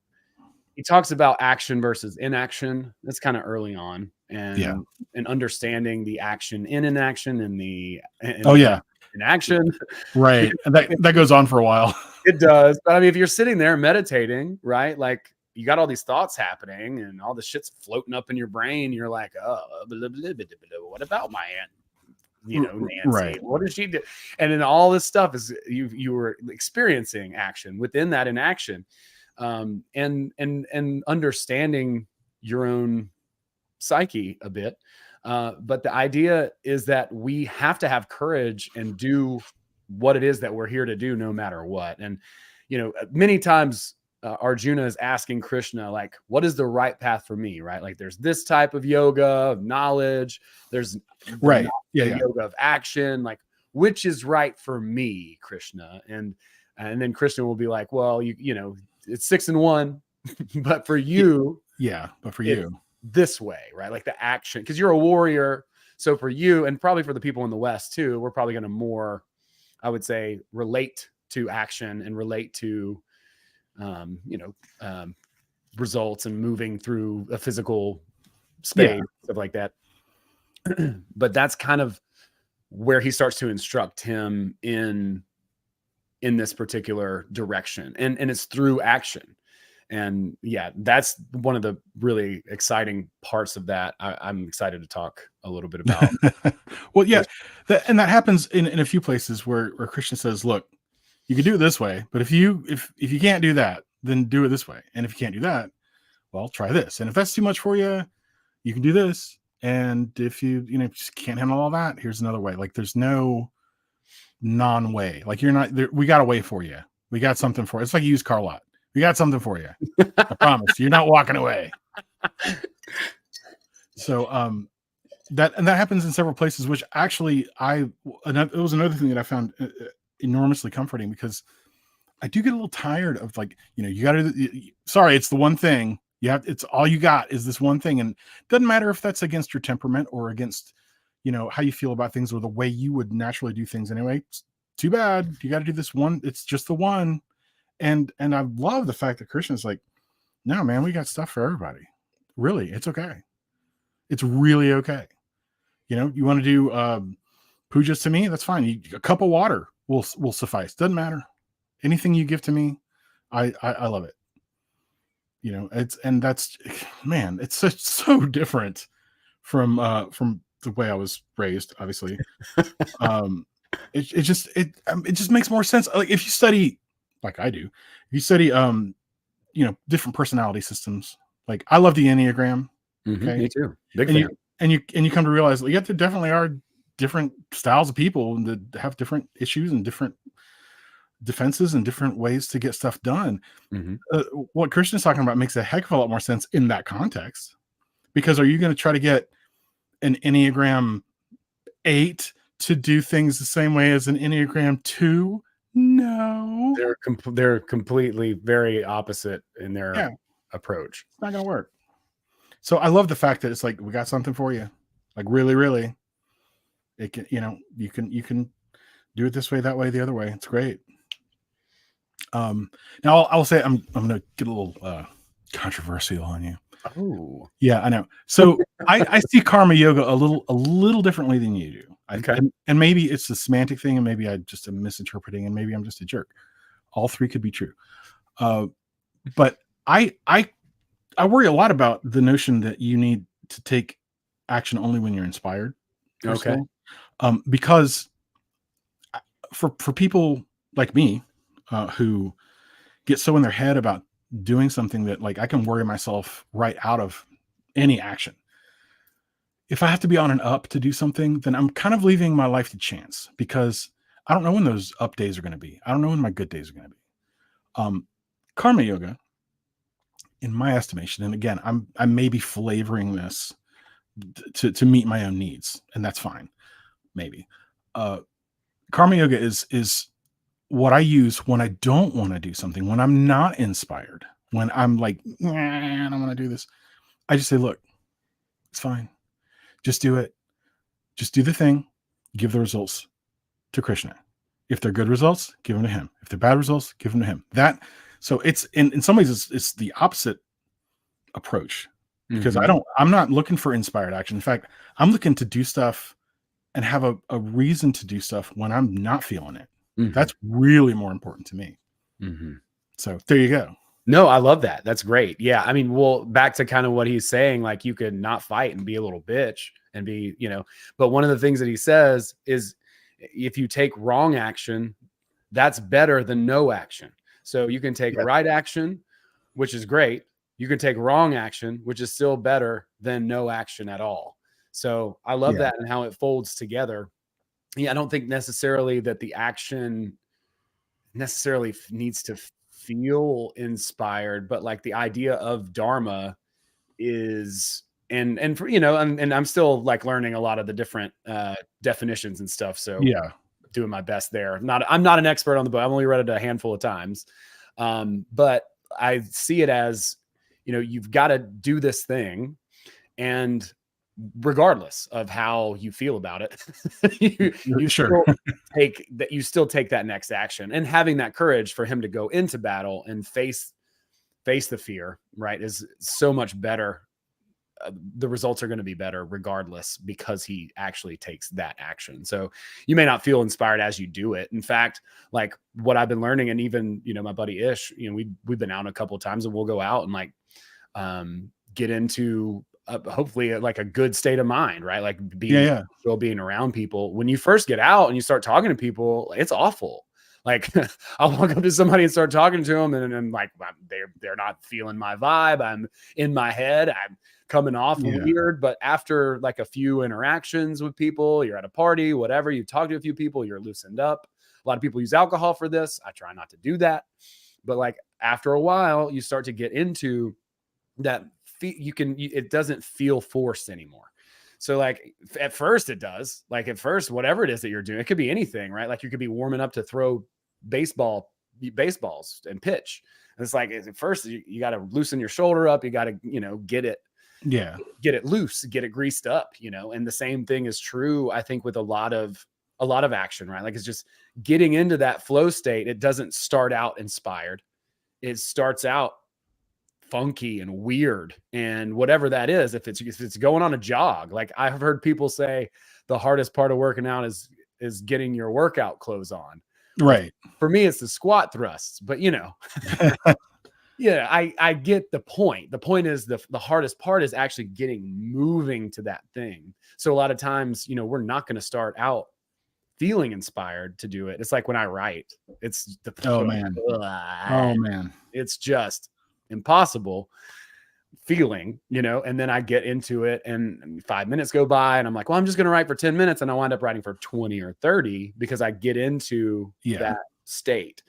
he talks about action versus inaction. That's kind of early on, and understanding the action in inaction and in action. Right. And that goes on for a while. It does. But I mean, if you're sitting there meditating, right, like you got all these thoughts happening and all the shit's floating up in your brain, you're like, oh, what about my aunt? Nancy, right. What did she do? And then all this stuff is you were experiencing action within that inaction, and understanding your own psyche a bit. But the idea is that we have to have courage and do what it is that we're here to do, no matter what. And, many times Arjuna is asking Krishna, like, what is the right path for me? Right. Like there's this type of yoga of knowledge. There's yoga of action. Like, which is right for me, Krishna? And then Krishna will be like, well, it's 6 and 1, but for you, this way, right? Like the action, because you're a warrior. So for you, and probably for the people in the West too, we're probably going to more, I would say, relate to action and relate to, results and moving through a physical space, stuff like that. But that's kind of where he starts to instruct him in this particular direction, and it's through action. And that's one of the really exciting parts of that. I'm excited to talk a little bit about. Well, and that happens in a few places where Krishna says, look, you can do it this way, but if you can't do that, then do it this way. And if you can't do that, well, try this. And if that's too much for you, you can do this. And if you just can't handle all that, here's another way. Like there's no non-way. Like you're not there. We got a way for you. We got something for you. It's like a used car lot. We got something for you. I promise. You're not walking away. So that happens in several places, which actually it was another thing that I found enormously comforting, because I do get a little tired of like, you got to, sorry, it's the one thing it's all you got is this one thing. And it doesn't matter if that's against your temperament or against, how you feel about things or the way you would naturally do things anyway. It's too bad. You got to do this one. It's just the one. And I love the fact that Krishna's like, no, man, we got stuff for everybody. Really, it's okay. It's really okay. You want to do pujas to me? That's fine. A cup of water will suffice. Doesn't matter. Anything you give to me, I love it. You know, that's, man, it's so different from the way I was raised, obviously. It just makes more sense. Like if you study, like I do, if you study, different personality systems. Like I love the Enneagram. Okay, Me too. Big and fan. you come to realize, like, yeah, there definitely are different styles of people that have different issues and different defenses and different ways to get stuff done. What Christian's talking about makes a heck of a lot more sense in that context. Because are you going to try to get an Enneagram 8 to do things the same way as an Enneagram 2? No. They're completely very opposite in their approach. It's not going to work. So I love the fact that it's like, we got something for you. Like really, really. It can, you can do it this way, that way, the other way. It's great. Now I'll say I'm going to get a little controversial on you. Oh, yeah, I know. So I see karma yoga a little differently than you do. Okay. And maybe it's a semantic thing, and maybe I just am misinterpreting, and maybe I'm just a jerk. All three could be true. But I worry a lot about the notion that you need to take action only when you're inspired. Okay. Because for people like me, who get so in their head about doing something that, like, I can worry myself right out of any action. If I have to be on an up to do something, then I'm kind of leaving my life to chance, because I don't know when those up days are going to be. I don't know when my good days are going to be. Karma yoga, in my estimation, and again, I may be flavoring this to meet my own needs, and that's fine. Maybe. Karma yoga is what I use when I don't want to do something, when I'm not inspired, when I'm like, I don't want to do this. I just say, look, it's fine. Just do it. Just do the thing. Give the results to Krishna. If they're good results, give them to him. If they're bad results, give them to him. So it's in some ways it's the opposite approach, because I'm not looking for inspired action. In fact, I'm looking to do stuff and have a reason to do stuff when I'm not feeling it. That's really more important to me. So there you go. No, I love that. That's great. Yeah. I mean, well, back to kind of what he's saying, like you could not fight and be a little bitch and be, but one of the things that he says is if you take wrong action, that's better than no action. So you can take right action, which is great. You can take wrong action, which is still better than no action at all. So I love that and how it folds together. Yeah, I don't think necessarily that the action necessarily needs to feel inspired, but like the idea of Dharma is, and I'm still like learning a lot of the different definitions and stuff. So doing my best there. I'm not an expert on the book. I've only read it a handful of times. But I see it as, you've got to do this thing, and regardless of how you feel about it, you still take that next action, and having that courage for him to go into battle and face the fear, right, is so much better. The results are going to be better regardless, because he actually takes that action. So you may not feel inspired as you do it. In fact, like what I've been learning, and even, my buddy Ish, we've been out a couple of times, and we'll go out and like get into hopefully like a good state of mind, right? Like being around people. When you first get out and you start talking to people, it's awful. Like I'll walk up to somebody and start talking to them, and like they're not feeling my vibe. I'm in my head. I'm coming off weird. But after like a few interactions with people, you're at a party, whatever, you talk to a few people, you're loosened up. A lot of people use alcohol for this. I try not to do that. But like after a while, you start to get into that. It doesn't feel forced anymore. So like at first it does, like at first, whatever it is that you're doing, it could be anything, right? Like you could be warming up to throw baseballs and pitch. And it's like, at first you got to loosen your shoulder up. You got to, get it loose, get it greased up, and the same thing is true, I think, with a lot of action, right? Like it's just getting into that flow state. It doesn't start out inspired. It starts out funky and weird, and whatever that is, if it's going on a jog, like I've heard people say the hardest part of working out is getting your workout clothes on, right? For me it's the squat thrusts, but Yeah, I get the point. The point is the hardest part is actually getting moving to that thing. So a lot of times, we're not going to start out feeling inspired to do it. It's like when I write, it's Oh man. it's just impossible feeling, and then I get into it and 5 minutes go by and I'm like, well, I'm just going to write for 10 minutes. And I wind up writing for 20 or 30 because I get into that state.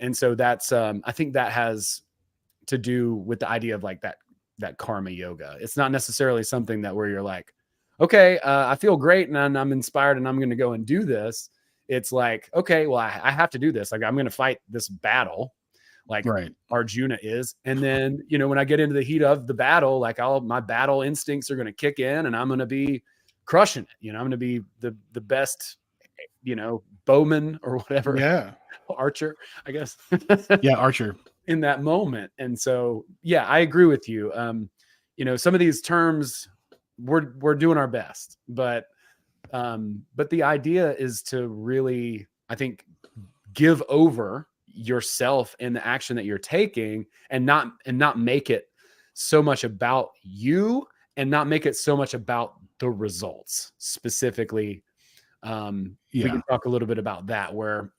And so that's, I think that has to do with the idea of like that karma yoga. It's not necessarily something that where you're like, okay, I feel great and I'm inspired and I'm going to go and do this. It's like, okay, well, I have to do this. Like I'm going to fight this battle, like Arjuna is. And then, when I get into the heat of the battle, like my battle instincts are going to kick in and I'm going to be crushing it. I'm going to be the best, bowman or whatever. Yeah. Archer, I guess. Yeah. Archer. In that moment. And so, yeah, I agree with you. Some of these terms we're doing our best, but the idea is to really, I think, give over yourself in the action that you're taking and not make it so much about you and not make it so much about the results specifically. We can talk a little bit about that, where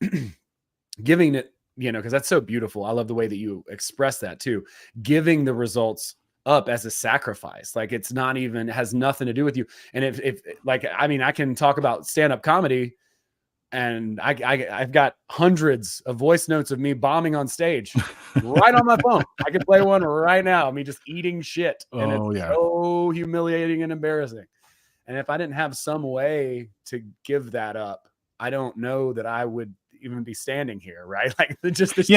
giving it, because that's so beautiful. I love the way that you express that too. Giving the results up as a sacrifice. Like it's not even, it has nothing to do with you. And if like, I mean, I can talk about stand-up comedy and I've got hundreds of voice notes of me bombing on stage right on my phone. I can play one right now. Me just eating shit. And it's so humiliating and embarrassing. And if I didn't have some way to give that up, I don't know that I would even be standing here, right? Like just this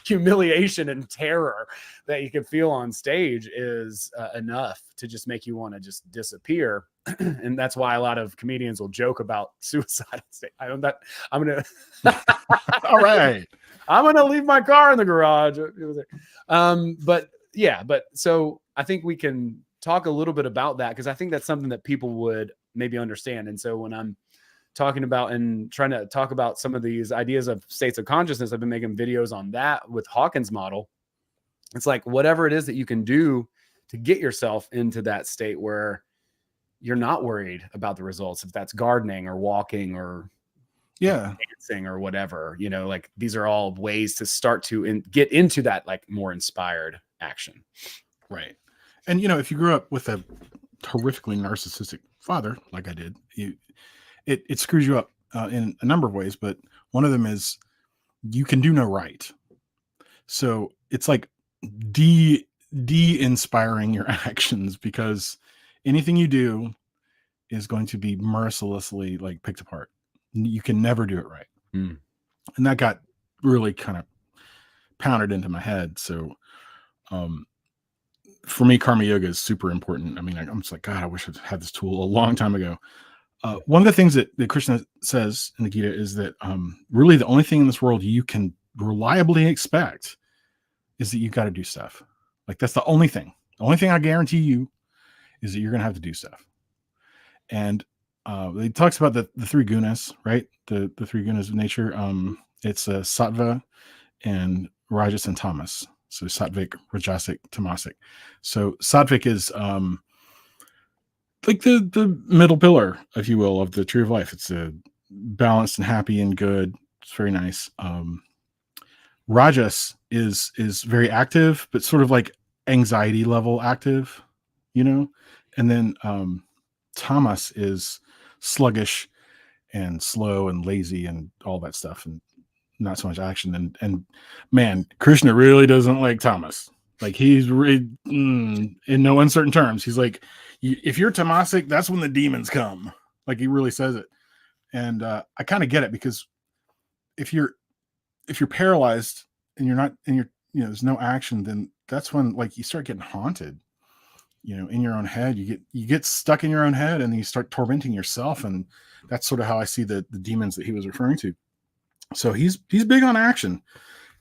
humiliation and terror that you can feel on stage is enough to just make you want to just disappear. And that's why a lot of comedians will joke about suicide. I'm gonna all right, I'm gonna leave my car in the garage. But so I think we can talk a little bit about that, because I think that's something that people would maybe understand. And so when I'm talking about and trying to talk about some of these ideas of states of consciousness, I've been making videos on that with Hawkins' model. It's like whatever it is that you can do to get yourself into that state where you're not worried about the results, if that's gardening or walking or dancing or whatever, like these are all ways to start to get into that like more inspired action. Right. And if you grew up with a horrifically narcissistic father like I did, it screws you up in a number of ways, but one of them is you can do no right. So it's like de-inspiring your actions, because anything you do is going to be mercilessly like picked apart. You can never do it right. And that got really kind of pounded into my head. So for me, karma yoga is super important. I mean, I'm just like, God, I wish I had this tool a long time ago. One of the things that Krishna says in the Gita is that really the only thing in this world you can reliably expect is that you've got to do stuff. Like that's the only thing. The only thing I guarantee you is that you're going to have to do stuff. And he talks about the three gunas, right? The three gunas of nature. It's sattva and rajas and tamas. So sattvic, rajasic, tamasic. So sattvic is like the middle pillar, if you will, of the tree of life. It's a balanced and happy and good. It's very nice. Rajas is very active, but sort of like anxiety level active, and then tamas is sluggish and slow and lazy and all that stuff, and not so much action. And man, Krishna really doesn't like tamas. Like he's really in no uncertain terms. He's like, if you're tamasic, that's when the demons come. Like he really says it. And I kind of get it, because if you're paralyzed and you're not, and there's no action, then that's when like you start getting haunted, in your own head. You get stuck in your own head, and then you start tormenting yourself. And that's sort of how I see the demons that he was referring to. So he's big on action,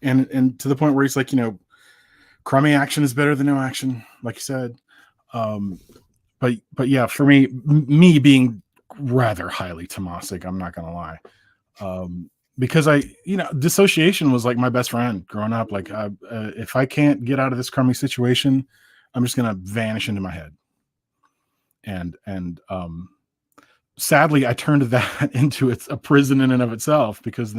and to the point where he's like, crummy action is better than no action, like you said. But yeah, for me being rather highly tamasic, I'm not gonna lie. because dissociation was like my best friend growing up. Like, if I can't get out of this crummy situation, I'm just going to vanish into my head. And sadly, I turned that into a prison in and of itself, because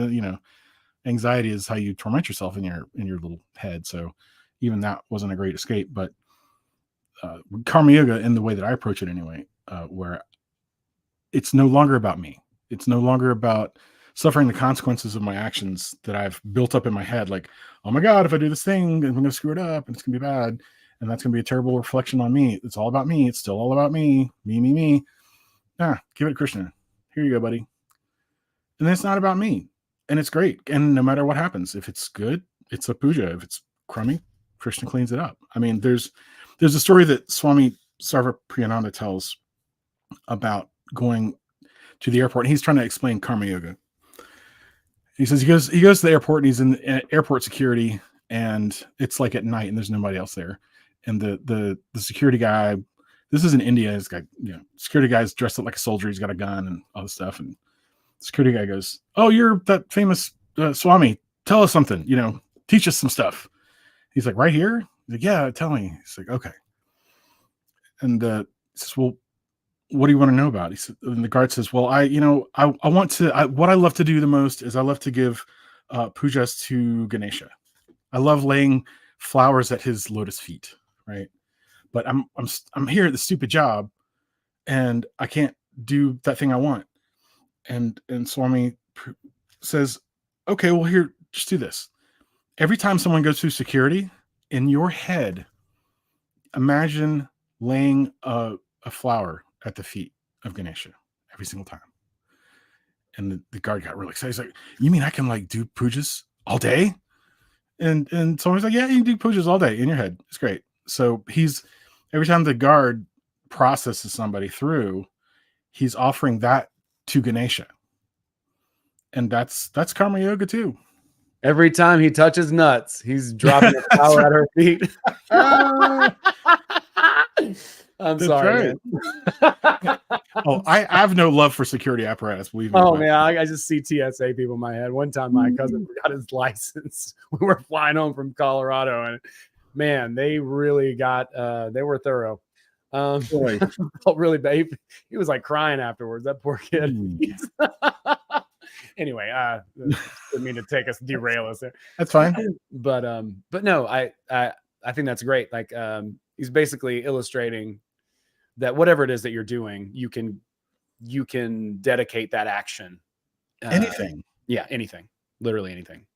anxiety is how you torment yourself in your little head. So even that wasn't a great escape. But karma yoga, in the way that I approach it anyway, where it's no longer about me. It's no longer about suffering the consequences of my actions that I've built up in my head. Like, oh my God, if I do this thing, I'm going to screw it up and it's going to be bad. And that's going to be a terrible reflection on me. It's all about me. It's still all about me. Me. Give it to Krishna. Here you go, buddy. And it's not about me. And it's great. And no matter what happens, if it's good, it's a puja. If it's crummy, Krishna cleans it up. I mean, there's a story that Swami Sarva Priyananda tells about going to the airport. And he's trying to explain karma yoga. He says he goes to the airport, and he's in airport security, and it's like at night and there's nobody else there. And the security guy, this is in India, he's got, security guy's dressed up like a soldier. He's got a gun and all this stuff. And the security guy goes, "Oh, you're that famous Swami. Tell us something, teach us some stuff." He's like, "Right here?" He's like, "Yeah, tell me." He's like, "Okay." And he says, "Well, what do you want to know about?" He said, and the guard says, "Well, I want to, what I love to do the most is I love to give pujas to Ganesha. I love laying flowers at his lotus feet, right? But I'm here at the stupid job, and I can't do that thing I want." And Swami says, "Okay, well, here, just do this. Every time someone goes through security, in your head, imagine laying a flower at the feet of Ganesha every single time." And the guard got really excited. He's like, "You mean I can like do pujas all day?" And someone's like, "Yeah, you can do pujas all day in your head. It's great." So every time the guard processes somebody through, he's offering that to Ganesha. And that's karma yoga too. Every time he touches nuts, he's dropping a flower at her feet. I'm sorry. Right. Oh, I have no love for security apparatus. Believe me. Oh man, I just see TSA people in my head. One time, my cousin forgot his license. We were flying home from Colorado, and man, they really got. They were thorough. Felt really bad. He was like crying afterwards. That poor kid. Anyway, didn't mean to derail us there. That's fine. But no, I think that's great. Like, he's basically illustrating that whatever it is that you're doing, you can dedicate that action. Anything. Yeah, anything. Literally anything.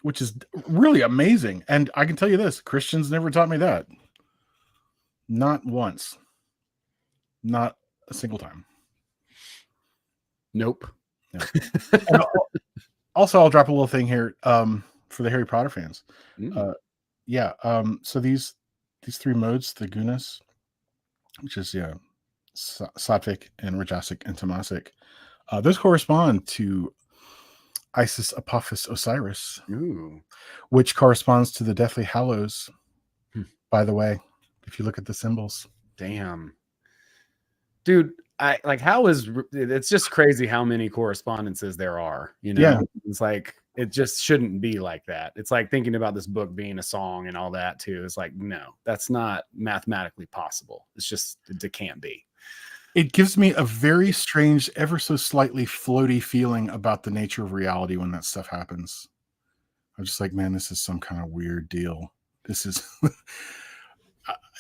Which is really amazing. And I can tell you this, Christians never taught me that. Not once. Not a single time. Nope. Yeah. Also, I'll drop a little thing here for the Harry Potter fans. So these three modes, the gunas, which is sattvic and rajasic and tamasic, those correspond to Isis, Apophis, Osiris. Ooh. Which corresponds to the Deathly Hallows, by the way, if you look at the symbols. Damn. Dude, it's just crazy how many correspondences there are, Yeah. It's like, it just shouldn't be like that. It's like thinking about this book being a song and all that too. It's like, no, that's not mathematically possible. It can't be. It gives me a very strange, ever so slightly floaty feeling about the nature of reality when that stuff happens. I'm just like, man, this is some kind of weird deal. This is,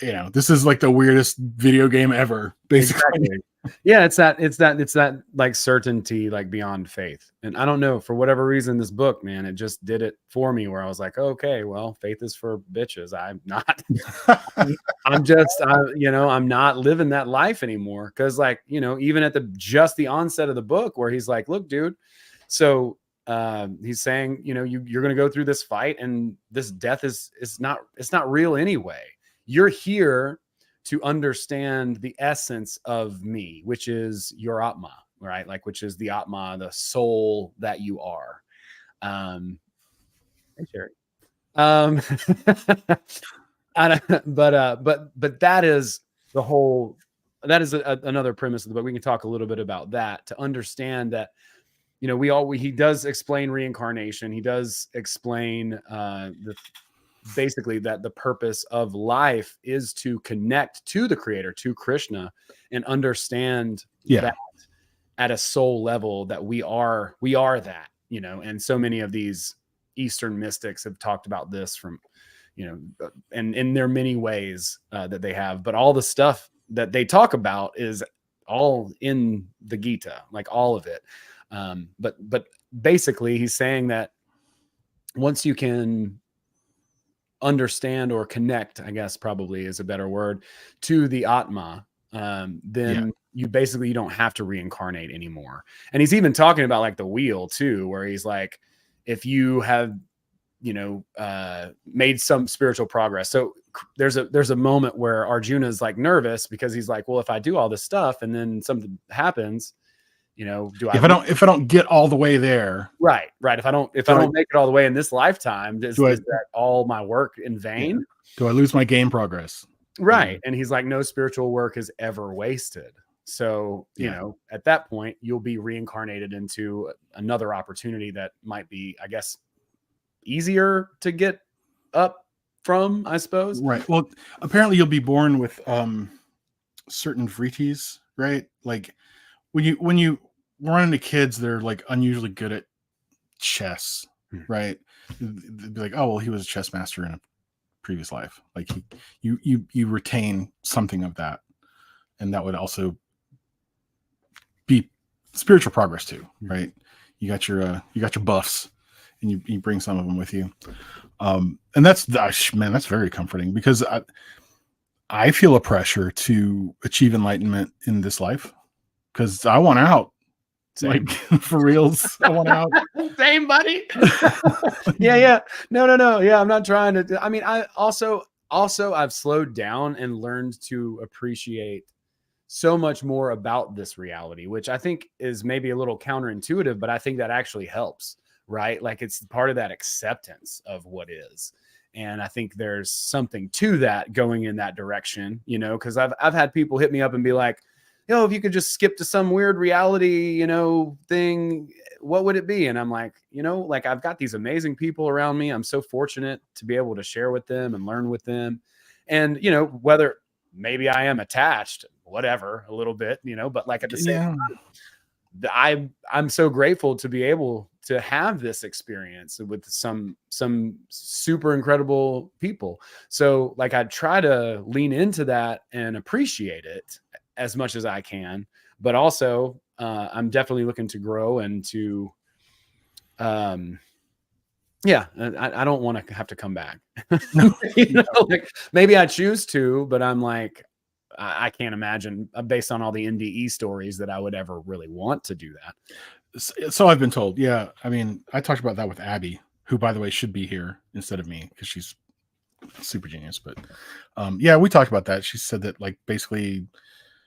this is like the weirdest video game ever, basically. Exactly. Yeah, it's that like certainty, like beyond faith. And I don't know, for whatever reason, this book, man, it just did it for me, where I was like, okay, well, faith is for bitches. I'm not, I'm not living that life anymore. Cause like, even at the onset of the book, where he's like, look, dude, so he's saying, you're going to go through this fight, and this death it's not real anyway. You're here to understand the essence of me, which is your Atma, right? Like, which is the Atma, the soul that you are. Hey, Sherry. But that is the whole, that is another premise of the book. We can talk a little bit about that, to understand that you know, he does explain reincarnation. He does explain basically that the purpose of life is to connect to the creator, to Krishna, and understand that at a soul level that we are that, you know. And so many of these Eastern mystics have talked about this from, you know, and in their many ways that they have, but all the stuff that they talk about is all in the Gita, like all of it. But basically he's saying that once you can understand or connect, I guess probably is a better word, to the Atma, then you don't have to reincarnate anymore. And he's even talking about like the wheel too, where he's like, if you have, you know, made some spiritual progress. So there's a moment where Arjuna is like nervous because he's like, well, if I do all this stuff and then something happens, you know, if I don't get all the way there, right. If I don't make it all the way in this lifetime, is that all my work in vain? Do I lose my game progress? Right. And he's like, no spiritual work is ever wasted. So, you know, at that point, you'll be reincarnated into another opportunity that might be, I guess, easier to get up from, I suppose. Right. Well, apparently you'll be born with certain vrittis, right? Like when you run into kids, they're like unusually good at chess, right? They'd be like, oh, well, he was a chess master in a previous life. Like you retain something of that, and that would also be spiritual progress too, right? You got your buffs, and you bring some of them with you, and that's very comforting, because I feel a pressure to achieve enlightenment in this life, because I want out. Same. Like, for reals, I want out. Same, buddy. Yeah. No. Yeah, I'm not trying to. I mean, I also I've slowed down and learned to appreciate so much more about this reality, which I think is maybe a little counterintuitive, but I think that actually helps, right? Like, it's part of that acceptance of what is. And I think there's something to that, going in that direction, you know, because I've had people hit me up and be like, yo, if you could just skip to some weird reality, you know, thing, what would it be? And I'm like, you know, like, I've got these amazing people around me. I'm so fortunate to be able to share with them and learn with them. And, you know, whether maybe I am attached, whatever, a little bit, you know, but like at the same time, I'm so grateful to be able to have this experience with some super incredible people. So like, I try to lean into that and appreciate it as much as I can, but also I'm definitely looking to grow and to, I don't want to have to come back. You know, like, maybe I choose to, but I'm like, I can't imagine, based on all the NDE stories, that I would ever really want to do that. So I've been told. Yeah. I mean, I talked about that with Abby, who, by the way, should be here instead of me, because she's super genius. But we talked about that. She said that, like, basically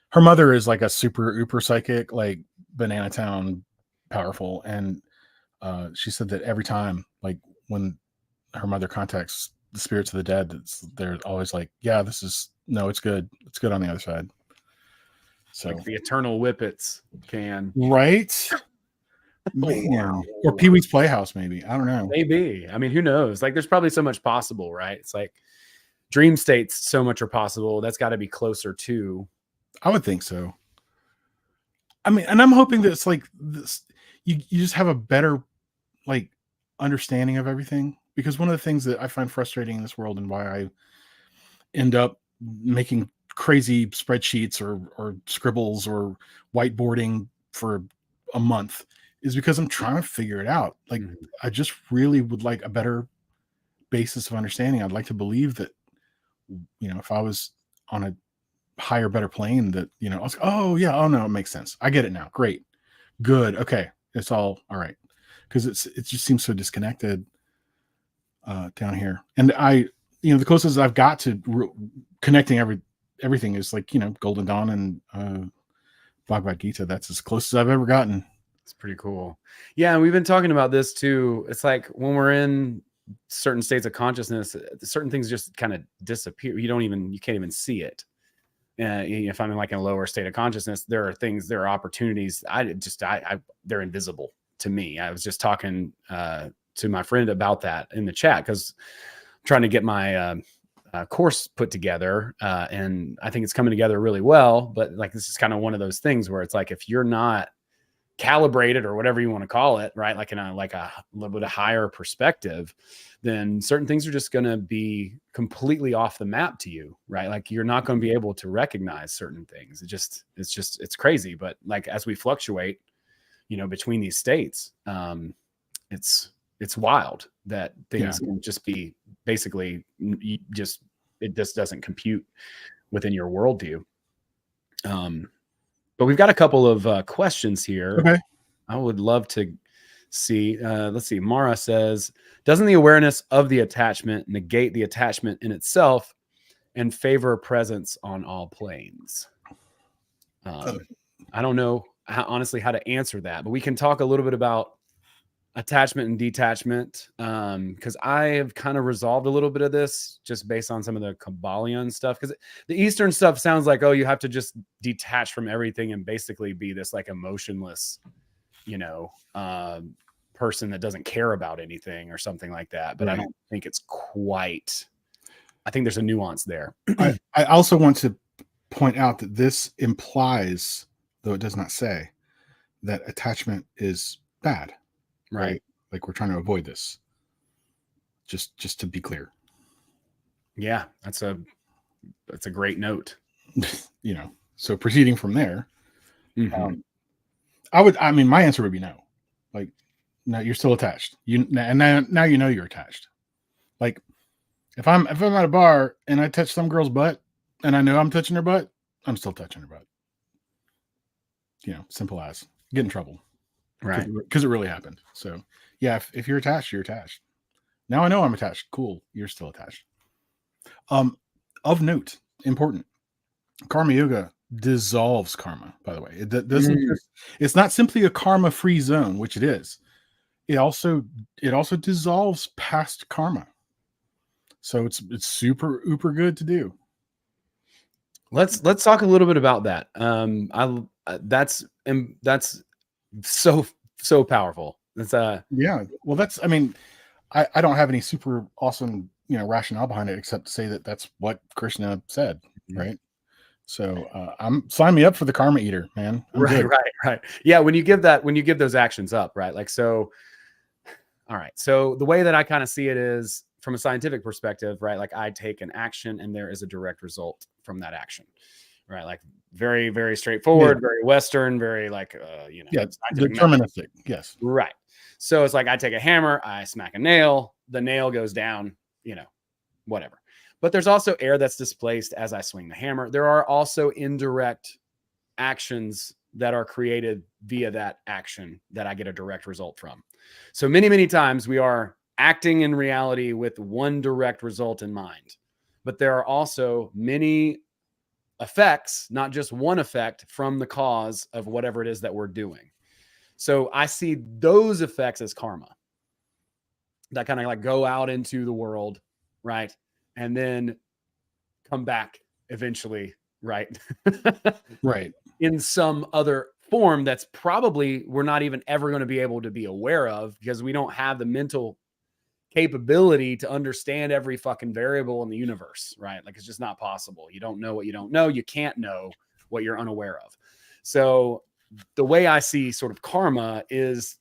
her mother is like a super uber psychic, like Banana Town powerful. And she said that every time, like, when her mother contacts the spirits of the dead, they're always like, yeah, it's good. It's good on the other side. So, like the eternal whippets can. Right. Man. Or Pee-wee's Playhouse, maybe. I don't know. Maybe. I mean, who knows? Like, there's probably so much possible, right? It's like dream states, so much are possible. That's got to be closer to. I would think so. I mean, and I'm hoping that it's like this, you just have a better, like, understanding of everything. Because one of the things that I find frustrating in this world, and why I end up making crazy spreadsheets or scribbles or whiteboarding for a month, is because I'm trying to figure it out. Like, I just really would like a better basis of understanding. I'd like to believe that, you know, if I was on a higher, better plane, that, you know, I was like, oh yeah, oh no, it makes sense. I get it now. Great. Good. Okay. It's all right. Because it just seems so disconnected down here. And the closest I've got to connecting everything is, like, you know, Golden Dawn and Bhagavad Gita. That's as close as I've ever gotten. It's pretty cool. Yeah, and we've been talking about this too. It's like, when we're in certain states of consciousness, certain things just kind of disappear. You can't even see it. If I'm in, like, in a lower state of consciousness, there are opportunities. They're invisible to me. I was just talking to my friend about that in the chat because I'm trying to get my course put together, and I think it's coming together really well. But like, this is kind of one of those things where it's like, if you're not calibrated or whatever you want to call it, right, like in a little bit of higher perspective, then certain things are just going to be completely off the map to you, right? Like, you're not going to be able to recognize certain things. It's crazy. But like, as we fluctuate, between these states, it's wild that things can just be basically it just doesn't compute within your worldview. But we've got a couple of questions here. Okay. I would love to see. Let's see. Mara says, doesn't the awareness of the attachment negate the attachment in itself and favor presence on all planes? I don't know honestly how to answer that, but we can talk a little bit about attachment and detachment, because I have kind of resolved a little bit of this just based on some of the Kabbalion stuff, because the Eastern stuff sounds like, oh, you have to just detach from everything and basically be this like emotionless, person that doesn't care about anything or something like that. But right. I don't think it's quite, I think there's a nuance there. I also want to point out that this implies, though it does not say, that attachment is bad. Right. Like, we're trying to avoid this. Just to be clear. Yeah, that's a great note. So proceeding from there, my answer would be no. Like, no, you're still attached. Now you're attached. Like, if I'm at a bar and I touch some girl's butt and I know I'm touching her butt, I'm still touching her butt. Simple as. Get in trouble. Right. Because it really happened. So yeah, if you're attached, you're attached. Now I know I'm attached. Cool. You're still attached. Of note, important, karma yoga dissolves karma, by the way. It doesn't it's not simply a karma free zone, which it is. It also dissolves past karma. So it's super good to do. Let's talk a little bit about that. That's so powerful. That's yeah. Well, I don't have any super awesome rationale behind it except to say that that's what Krishna said, right? So sign me up for the karma eater, man. Right. Yeah, when you give those actions up, right? Like, so all right. So the way that I kind of see it is from a scientific perspective, right? Like, I take an action and there is a direct result from that action. Right, like very, very straightforward, very Western, very like deterministic. Yes, right. So it's like, I take a hammer, I smack a nail, the nail goes down, whatever. But there's also air that's displaced as I swing the hammer. There are also indirect actions that are created via that action that I get a direct result from. So many, many times we are acting in reality with one direct result in mind, but there are also many effects, not just one effect from the cause of whatever it is that we're doing. So I see those effects as karma that kind of like go out into the world, right? And then come back eventually, right? Right. In some other form that's probably we're not even ever going to be able to be aware of, because we don't have the mental capability to understand every fucking variable in the universe, right? Like, it's just not possible. You don't know what you don't know. You can't know what you're unaware of. So the way I see sort of karma is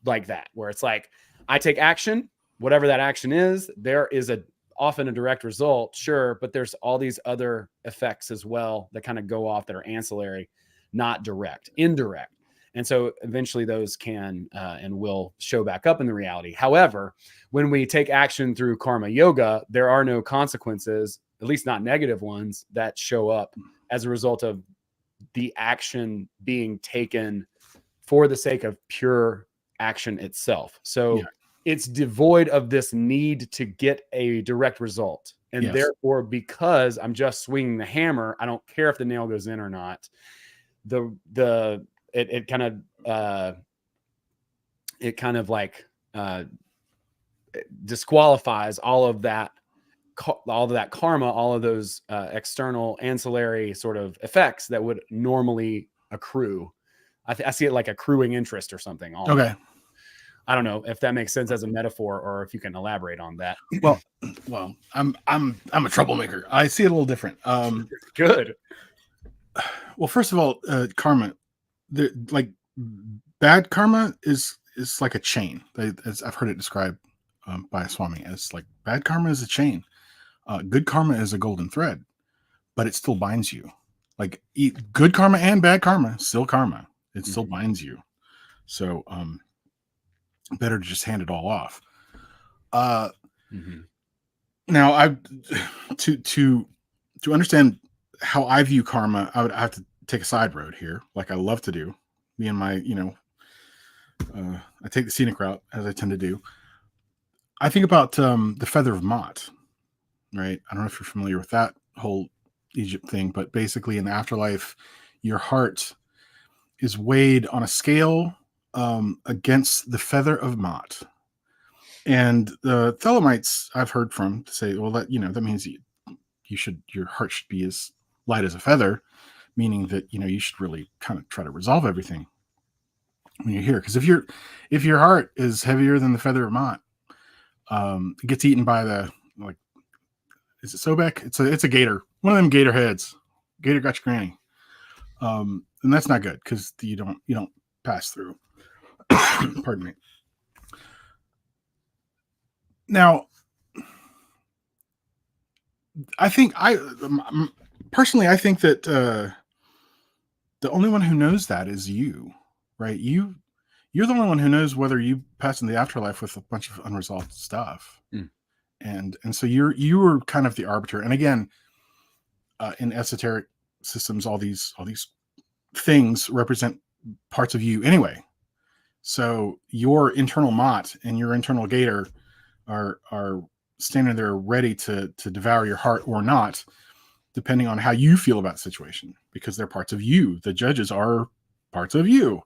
like that, where it's like, I take action, whatever that action is, there is often a direct result, sure, but there's all these other effects as well that kind of go off that are ancillary, not direct, indirect. And so eventually those can and will show back up in the reality. However, when we take action through karma yoga, there are no consequences, at least not negative ones, that show up as a result of the action being taken for the sake of pure action itself. So it's devoid of this need to get a direct result. And therefore, because I'm just swinging the hammer, I don't care if the nail goes in or not. It kind of like disqualifies all of that karma, all of those external ancillary sort of effects that would normally accrue. I see it like accruing interest or something. Okay. I don't know if that makes sense as a metaphor, or if you can elaborate on that. Well, I'm a troublemaker. I see it a little different. Good. Well, first of all, karma, like bad karma is like a chain. As I've heard it described by a Swami as like bad karma is a chain. Good karma is a golden thread, but it still binds you. Like good karma and bad karma, still karma. It still binds you. So better to just hand it all off. Now, I to understand how I view karma, I would have to take a side road here, like I love to do. Me and my, I take the scenic route, as I tend to do. I think about the feather of Mott, right? I don't know if you're familiar with that whole Egypt thing, but basically in the afterlife, your heart is weighed on a scale against the feather of Mott. And the Thelemites I've heard from say, well, that means your heart should be as light as a feather, meaning that you should really kind of try to resolve everything when you're here. Because if your heart is heavier than the feather of Mott, it gets eaten by is it Sobek? It's a gator, one of them gator heads. Gator got your granny, and that's not good because you don't pass through. Pardon me. Now, I think personally, I think that the only one who knows that is you, right? You're the only one who knows whether you pass in the afterlife with a bunch of unresolved stuff, and so you are kind of the arbiter. And again, in esoteric systems, all these things represent parts of you anyway. So your internal Mott and your internal gator are standing there ready to devour your heart or not, depending on how you feel about the situation, because they're parts of you. The judges are parts of you.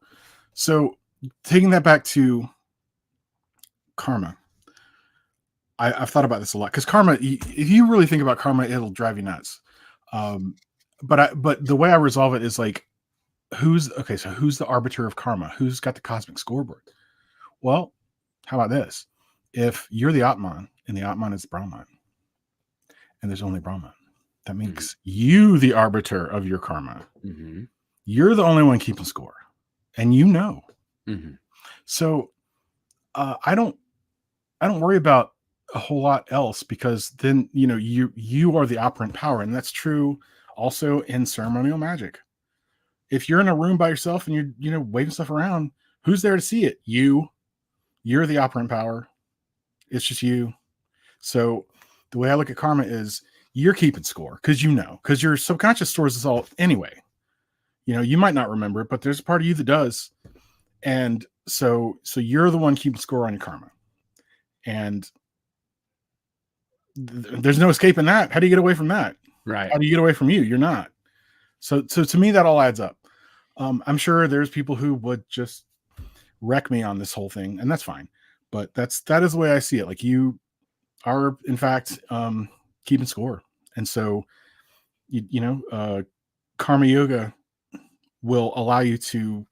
So taking that back to karma, I've thought about this a lot, because karma, if you really think about karma, it'll drive you nuts. But the way I resolve it is like, who's the arbiter of karma? Who's got the cosmic scoreboard? Well, how about this? If you're the Atman and the Atman is Brahman, and there's only Brahman, that makes you the arbiter of your karma. You're the only one keeping score, and So I don't worry about a whole lot else, because then you are the operant power, and that's true also in ceremonial magic. If you're in a room by yourself and you're waving stuff around, who's there to see it? You're the operant power. It's just you. So the way I look at karma is you're keeping score because your subconscious stores this all anyway. You might not remember it, but there's a part of you that does. And so you're the one keeping score on your karma. And there's no escaping that. How do you get away from that? Right. How do you get away from you? You're not. So to me, that all adds up. I'm sure there's people who would just wreck me on this whole thing, and that's fine. But that is the way I see it. Like, you are, in fact, keeping score. And so, karma yoga will allow you to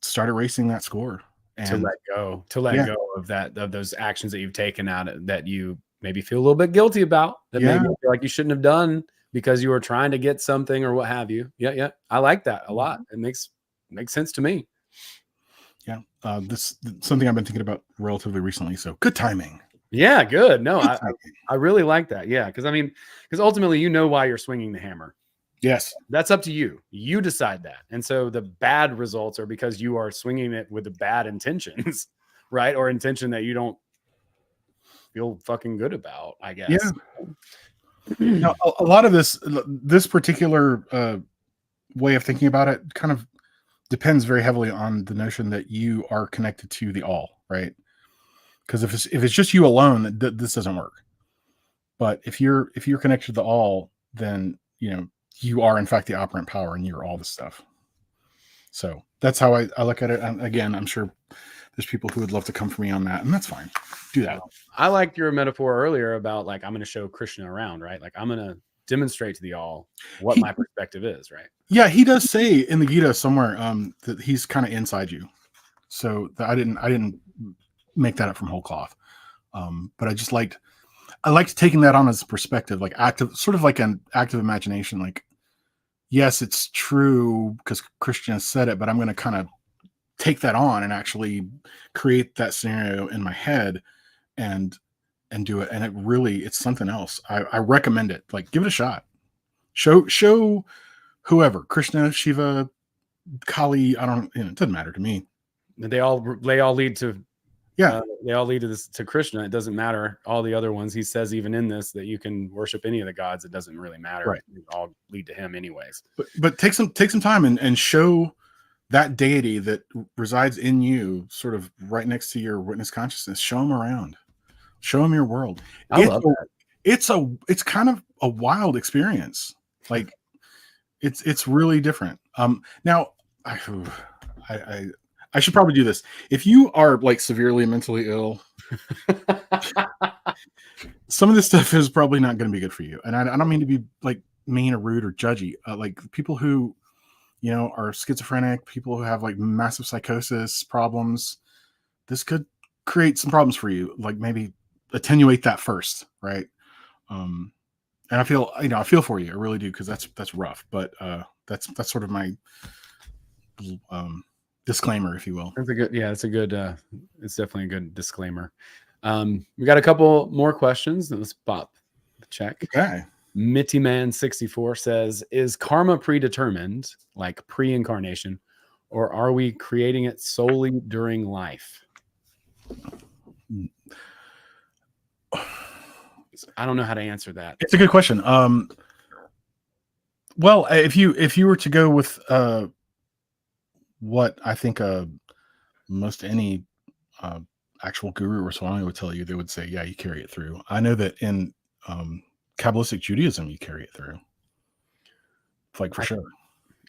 start erasing that score. And to let go of those actions that you've taken out that you maybe feel a little bit guilty about, that maybe you feel like you shouldn't have done because you were trying to get something or what have you. Yeah. I like that a lot. It makes sense to me. Yeah. This is something I've been thinking about relatively recently. So good timing. Yeah, good. No, I really like that. Yeah. Because ultimately, why you're swinging the hammer. Yes. That's up to you. You decide that. And so the bad results are because you are swinging it with the bad intentions, right? Or intention that you don't feel fucking good about, I guess. Yeah. Now, a lot of this particular way of thinking about it kind of depends very heavily on the notion that you are connected to the all, right? Because if it's just you alone, this doesn't work. But if you're connected to the all, then you are in fact the operant power, and you're all this stuff. So that's how I look at it. And again, I'm sure there's people who would love to come for me on that, and that's fine. Do that. I liked your metaphor earlier about, like, I'm going to show Krishna around, right? Like, I'm going to demonstrate to the all what my perspective is, right? Yeah, he does say in the Gita somewhere that he's kind of inside you. So I didn't make that up from whole cloth. But I liked taking that on as a perspective, like active, sort of like an active imagination. Like, yes, it's true because Christian has said it, but I'm going to kind of take that on and actually create that scenario in my head and do it. And it's something else. I recommend it. Like, give it a shot. Show whoever, Krishna, Shiva, Kali. It doesn't matter to me. They all lead to Yeah. they all lead to this, to Krishna. It doesn't matter all the other ones. He says even in this that you can worship any of the gods. It doesn't really matter. Right. They all lead to him anyways. But take some time and show that deity that resides in you, sort of right next to your witness consciousness. Show him around. Show him your world. I love that. It's kind of a wild experience. Like, it's really different. Now I should probably do this. If you are like severely mentally ill, some of this stuff is probably not going to be good for you. And I don't mean to be like mean or rude or judgy. Like people who, are schizophrenic, people who have like massive psychosis problems, this could create some problems for you. Like maybe attenuate that first, right? And I feel for you. I really do, because that's rough. But that's sort of my disclaimer, if you will. It's definitely a good disclaimer. We got a couple more questions. Let's pop the check. Okay. Mitty Man 64 says, is karma predetermined, like pre-incarnation, or are we creating it solely during life? I don't know how to answer that. It's a good question. Well, if you were to go with what I think most any actual guru or Swami would tell you, they would say, yeah, you carry it through. I know that in Kabbalistic Judaism, you carry it through, like for sure.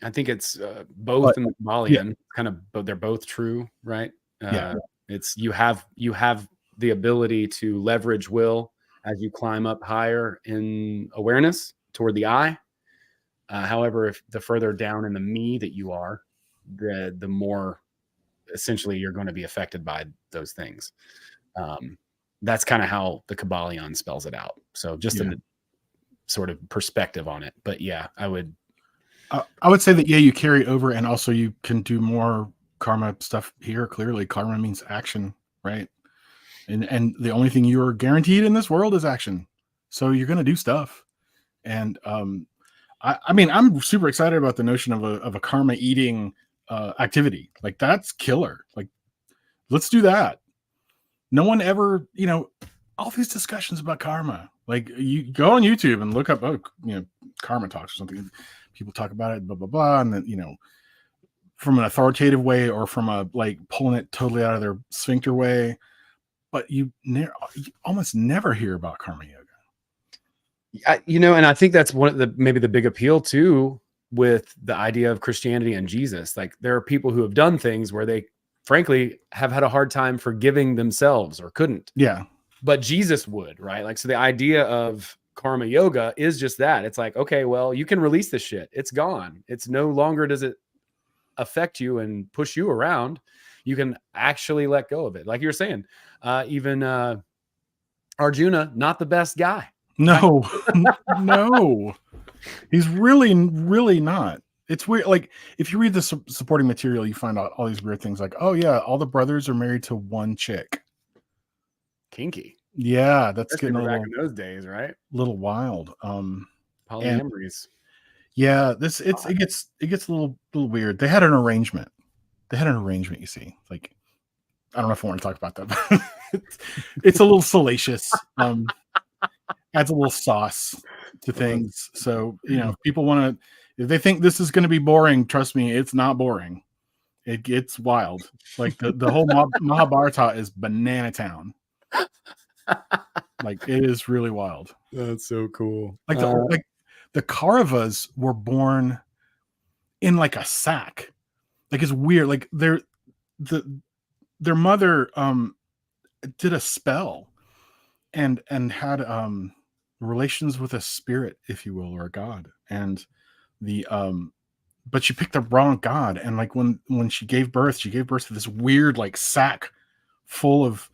I think it's both in the Kabbalion, kind of, but they're both true, right? It's you have the ability to leverage will as you climb up higher in awareness toward the I. However, if the further down in the me that you are, the more essentially you're going to be affected by those things. That's kind of how the Kabbalion spells it out. So just a sort of perspective on it. But yeah, I would say that, you carry over, and also you can do more karma stuff here. Clearly karma means action, right? And the only thing you're guaranteed in this world is action. So you're going to do stuff. And I mean, I'm super excited about the notion of a karma eating activity. Like, that's killer. Like, let's do that. No one ever, all these discussions about karma, like, you go on YouTube and look up, karma talks or something. People talk about it, blah, blah, blah. And then, from an authoritative way or from a, like, pulling it totally out of their sphincter way. But you almost never hear about karma yoga. And I think that's one of maybe the big appeal too with the idea of Christianity and Jesus. Like, there are people who have done things where they frankly have had a hard time forgiving themselves or couldn't. Yeah. But Jesus would, right? Like, so the idea of karma yoga is just that. It's like, okay, well, you can release this shit. It's gone. It's no longer does it affect you and push you around. You can actually let go of it. Like you were saying, even Arjuna, not the best guy. No, no, he's really, really not. It's weird. Like, if you read the supporting material, you find out all these weird things. Like, oh yeah, all the brothers are married to one chick. Kinky. Yeah, that's getting back in those days, right? Little wild. Polyamories. Yeah, it gets a little weird. They had an arrangement. You see. Like, I don't know if I want to talk about that, but it's a little salacious. Adds a little sauce to things. So, if people want to, if they think this is going to be boring, trust me, it's not boring. It gets wild. Like, the whole Mahabharata is banana town. Like, it is really wild. That's so cool. Like, the Kauravas were born in like a sack. Like, it's weird. Like, their mother did a spell and had relations with a spirit, if you will, or a god. And the but she picked the wrong god. And like when she gave birth to this weird like sack full of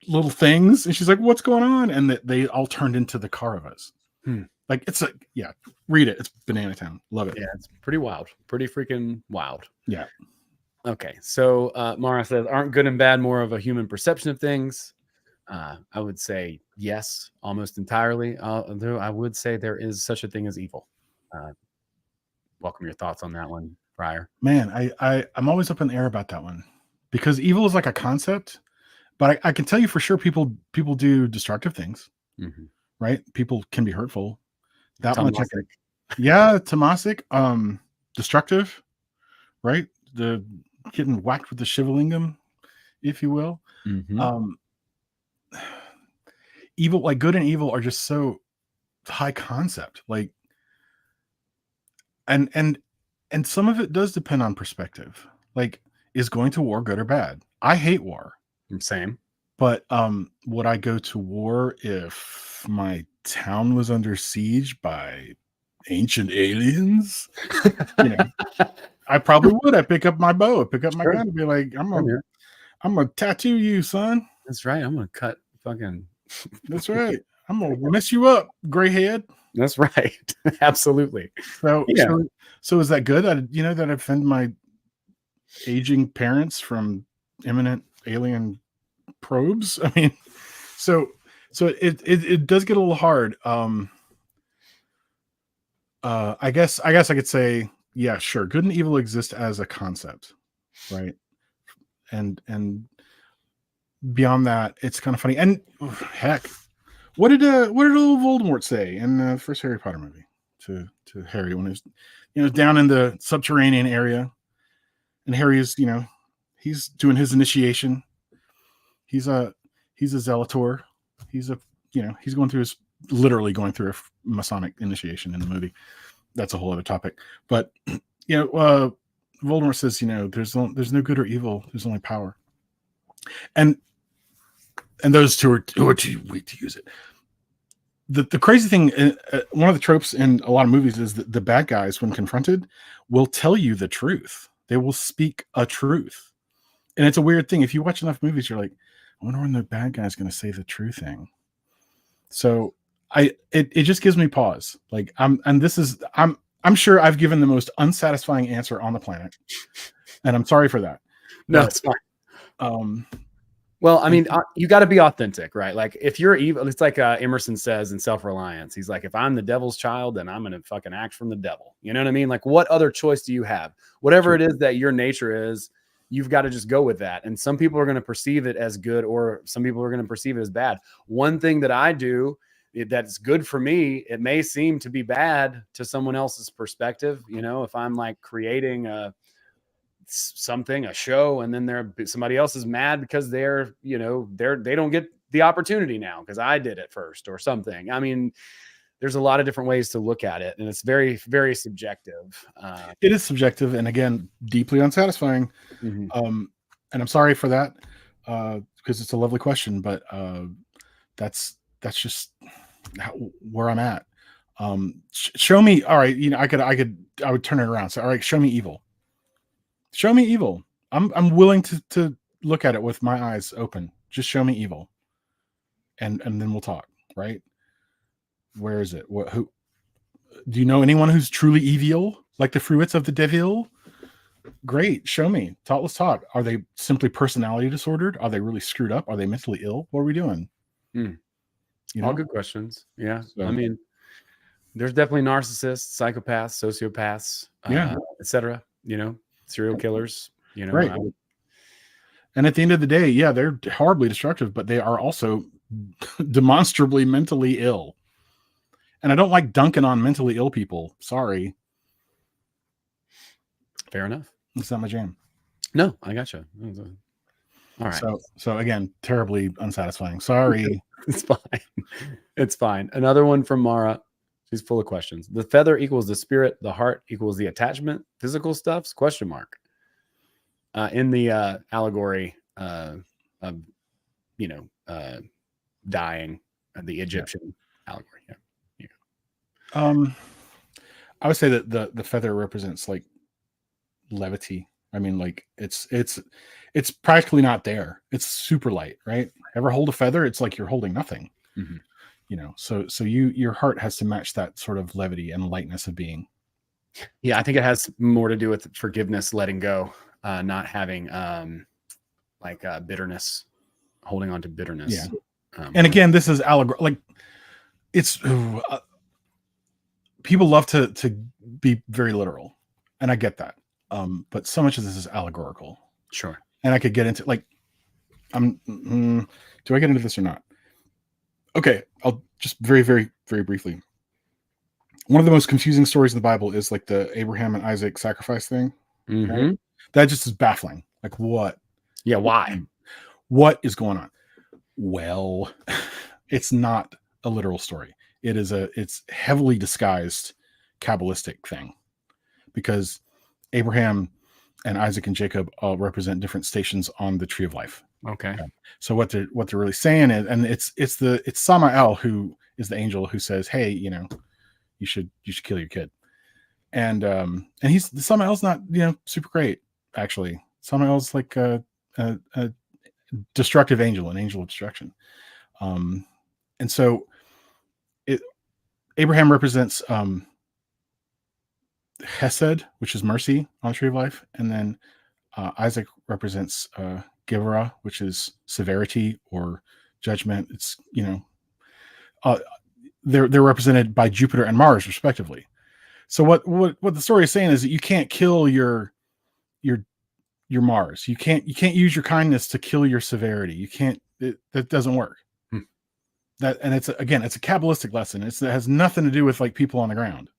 little things, and she's like, "What's going on?" And that they all turned into the Kauravas. Like it's a read it. It's Banana Town. Love it. Yeah, it's pretty wild. Pretty freaking wild. Yeah. Okay, so Mara says, aren't good and bad more of a human perception of things? I would say yes, almost entirely. Although I would say there is such a thing as evil. Welcome your thoughts on that one, Friar. Man, I'm always up in the air about that one, because evil is like a concept, but I can tell you for sure people do destructive things, right? People can be hurtful. That much, Tamasic, destructive, right? The getting whacked with the Shivalingam, if you will. Evil, like good and evil, are just so high concept. Like, and some of it does depend on perspective. Like, is going to war good or bad? I hate war. Same. But would I go to war if my town was under siege by ancient aliens? I probably would. I pick up my bow, pick up my gun, and be like, I'm gonna tattoo you, son. That's right. I'm gonna cut fucking. That's right. I'm gonna mess you up, gray head. That's right. Absolutely. So is that good? That I defend my aging parents from imminent alien probes. I mean, so it does get a little hard. I guess I could say, yeah, sure, good and evil exist as a concept, right? And beyond that, it's kind of funny. And heck, what did old Voldemort say in the first Harry Potter movie to Harry when he was down in the subterranean area, and Harry is he's doing his initiation. He's a Zelator. He's literally going through a Masonic initiation in the movie. That's a whole other topic. But Voldemort says, there's no good or evil. There's only power. And those two are too weak to use it. The crazy thing, one of the tropes in a lot of movies is that the bad guys, when confronted, will tell you the truth. They will speak a truth. And it's a weird thing. If you watch enough movies, you're like, I wonder when the bad guy's going to say the true thing. So it just gives me pause. Like I'm sure I've given the most unsatisfying answer on the planet, and I'm sorry for that. No, it's fine. Well, I mean, you got to be authentic, right? Like if you're evil, it's like Emerson says in Self-Reliance. He's like, if I'm the devil's child, then I'm going to fucking act from the devil. You know what I mean? Like what other choice do you have? Whatever it is that your nature is, you've got to just go with that. And some people are going to perceive it as good, or some people are going to perceive it as bad. One thing that I do that's good for me, it may seem to be bad to someone else's perspective. If I'm like creating a show, and then somebody else is mad because they don't get the opportunity now because I did it first or something. I mean, there's a lot of different ways to look at it, and it's very, very subjective. It is subjective, and again, deeply unsatisfying. And I'm sorry for that, because it's a lovely question, but that's just where I'm at. Show me. All right, I would turn it around. So, all right, show me evil. Show me evil. I'm willing to look at it with my eyes open. Just show me evil, and then we'll talk. Right? Where is it? Who? Do you know anyone who's truly evil, like the fruits of the devil? Great, show me. Let's talk. Are they simply personality disordered? Are they really screwed up? Are they mentally ill? What are we doing? All good questions. Yeah, so, I mean, there's definitely narcissists, psychopaths, sociopaths, etc. Serial killers. Right. And at the end of the day, yeah, they're horribly destructive, but they are also demonstrably mentally ill. And I don't like dunking on mentally ill people. Sorry. Fair enough. It's not my jam. No, I gotcha. All right. So again, terribly unsatisfying. Sorry. It's fine. It's fine. Another one from Mara. She's full of questions. The feather equals the spirit. The heart equals the attachment. Physical stuffs? Question mark. In the allegory of, dying, the Egyptian allegory. Yeah. I would say that the feather represents like levity. I mean, like it's practically not there. It's super light, right? Ever hold a feather? It's like you're holding nothing. Mhm. You know, so your heart has to match that sort of levity and lightness of being. Yeah, I think it has more to do with forgiveness, letting go, not having bitterness, holding on to bitterness. Yeah. And again, this is like it's people love to be very literal, and I get that. But so much of this is allegorical. Sure. And I could get into like, do I get into this or not? Okay, I'll just very, very, very briefly. One of the most confusing stories in the Bible is like the Abraham and Isaac sacrifice thing. Mm-hmm. Right? That just is baffling. Like what? Yeah, why? What is going on? Well, it's not a literal story. It's heavily disguised Kabbalistic thing, because Abraham and Isaac and Jacob represent different stations on the tree of life. Okay. So what they're really saying is, and it's Samael who is the angel who says, "Hey, you know, you should kill your kid," and Samael's not, you know, super great actually. Samael's like a destructive angel, an angel of destruction, and so Abraham represents Hesed, which is mercy on the tree of life, and then Isaac represents Givera, which is severity or judgment. It's, you know, they're represented by Jupiter and Mars respectively. So what the story is saying is that you can't kill your Mars. You can't use your kindness to kill your severity. You can't. That doesn't work. That, and it's a Kabbalistic lesson. It has nothing to do with like people on the ground.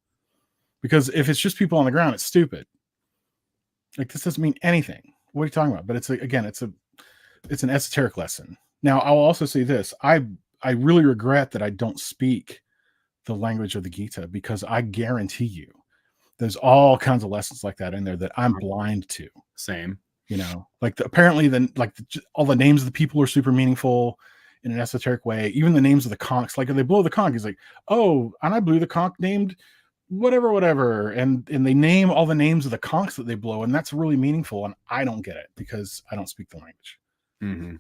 Because if it's just people on the ground, it's stupid. Like this doesn't mean anything. What are you talking about? But it's an esoteric lesson. Now, I'll also say this: I really regret that I don't speak the language of the Gita, because I guarantee you, there's all kinds of lessons like that in there that I'm blind to. Same. You know, like apparently all the names of the people are super meaningful in an esoteric way. Even the names of the conchs, like if they blow the conch, he's like, oh, and I blew the conch named whatever, and they name all the names of the conchs that they blow, and that's really meaningful, and I don't get it because I don't speak the language. Mm-hmm.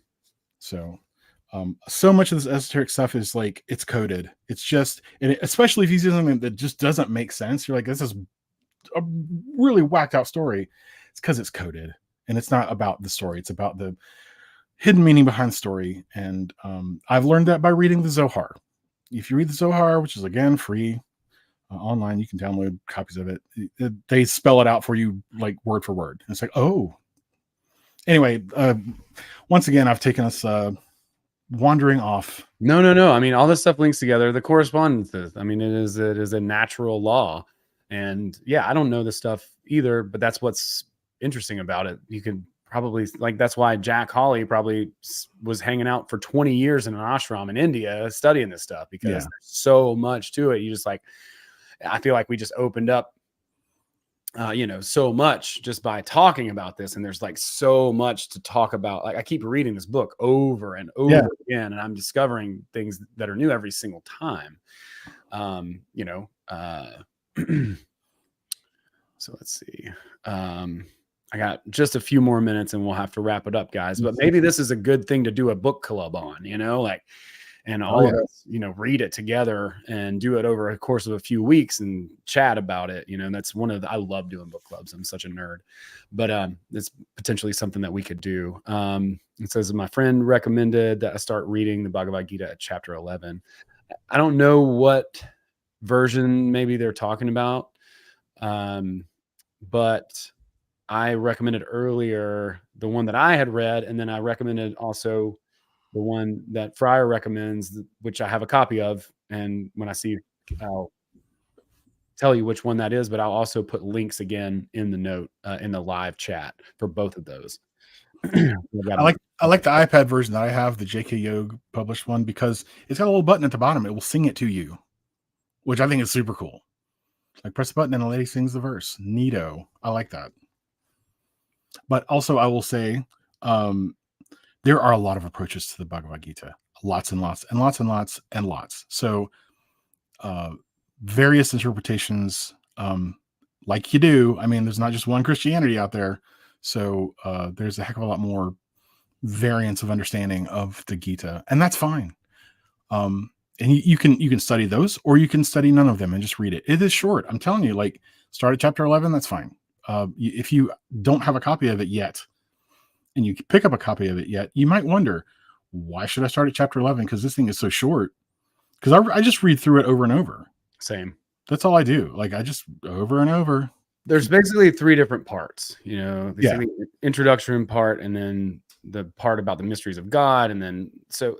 So much of this esoteric stuff is like, it's coded. It's just, and especially if you see something that just doesn't make sense, you're like, this is a really whacked out story. It's because it's coded, and it's not about the story. It's about the hidden meaning behind the story. And I've learned that by reading the Zohar. If you read the Zohar, which is again free online, you can download copies of it. They spell it out for you like word for word. And it's like, oh. Anyway, once again, I've taken us wandering off. No. I mean, all this stuff links together. The correspondences. I mean, it is a natural law. And yeah, I don't know this stuff either, but that's what's interesting about it. You could probably, like, that's why Jack Hawley probably was hanging out for 20 years in an ashram in India studying this stuff, because there's so much to it. You just like, I feel like we just opened up, so much just by talking about this. And there's like so much to talk about. Like I keep reading this book over and over again, and I'm discovering things that are new every single time. So let's see. I got just a few more minutes and we'll have to wrap it up, guys. But maybe this is a good thing to do a book club on, and all of us, read it together and do it over a course of a few weeks and chat about it. That's I love doing book clubs. I'm such a nerd, but it's potentially something that we could do. It says, my friend recommended that I start reading the Bhagavad Gita at chapter 11. I don't know what version maybe they're talking about. But I recommended earlier the one that I had read, and then I recommended also the one that Friar recommends, which I have a copy of. And when I see, I'll tell you which one that is, but I'll also put links again in the note, in the live chat for both of those. I like the iPad version that I have, the JK Yog published one, because it's got a little button at the bottom. It will sing it to you, which I think is super cool. Like press the button and the lady sings the verse. Neato. I like that. But also I will say, there are a lot of approaches to the Bhagavad Gita. Lots and lots and lots and lots and lots. So various interpretations. like you do. I mean, there's not just one Christianity out there. So there's a heck of a lot more variants of understanding of the Gita, and that's fine. And you can study those, or you can study none of them and just read it. It is short. I'm telling you, like, start at chapter 11. That's fine. If you don't have a copy of it yet, and you pick up a copy of it yet, you might wonder, why should I start at chapter 11? Because this thing is so short. Because I just read through it over and over. Same. That's all I do. Like, I just over and over. There's basically 3 different parts, you know, the introduction part, and then the part about the mysteries of God. And then, so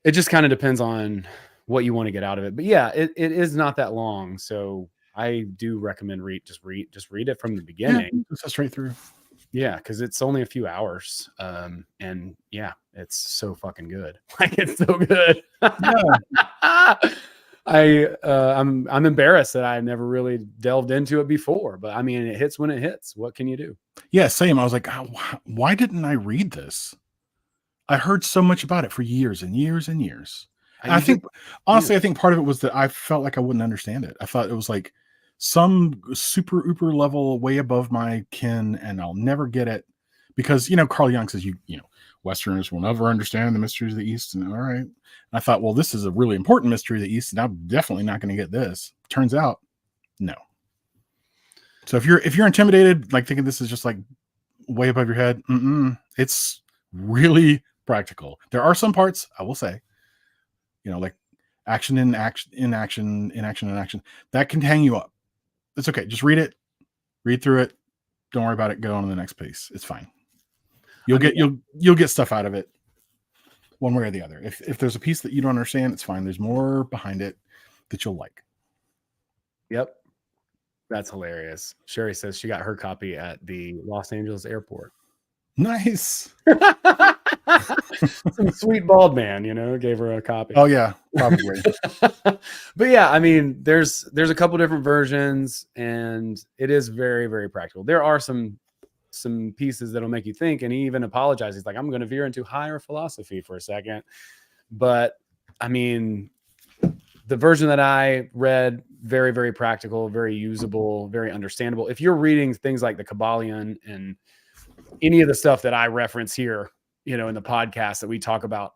it just kind of depends on what you want to get out of it. But yeah, it is not that long. So I do recommend just read it from the beginning. Just straight through. Yeah, because it's only a few hours. And yeah, it's so fucking good. Like, it's so good. Yeah. I'm embarrassed that I never really delved into it before, but I mean, it hits when it hits. What can you do? Yeah, same. I was like, why didn't I read this? I heard so much about it for years and years and years. I think part of it was that I felt like I wouldn't understand it. I thought it was like some super uber level way above my kin, and I'll never get it because, you know, Carl Jung says, you know, Westerners will never understand the mysteries of the East. And all right. And I thought, well, this is a really important mystery of the East, and I'm definitely not going to get this. Turns out, no. So if you're intimidated, like thinking this is just like way above your head, it's really practical. There are some parts, I will say, you know, like action in action that can hang you up. It's okay. Just read through it. Don't worry about it. Go on to the next piece. It's fine. You'll get stuff out of it one way or the other. If there's a piece that you don't understand, it's fine. There's more behind it that you'll like. Yep. That's hilarious. Sherry says she got her copy at the Los Angeles airport. Nice. Some sweet bald man, you know, gave her a copy. Oh yeah, probably. But yeah, I mean, there's a couple different versions, and it is very, very practical. There are some pieces that'll make you think, and he even apologizes. He's like, I'm going to veer into higher philosophy for a second. But I mean, the version that I read, very, very practical, very usable, very understandable. If you're reading things like the Kabbalion and any of the stuff that I reference here, you know, in the podcast that we talk about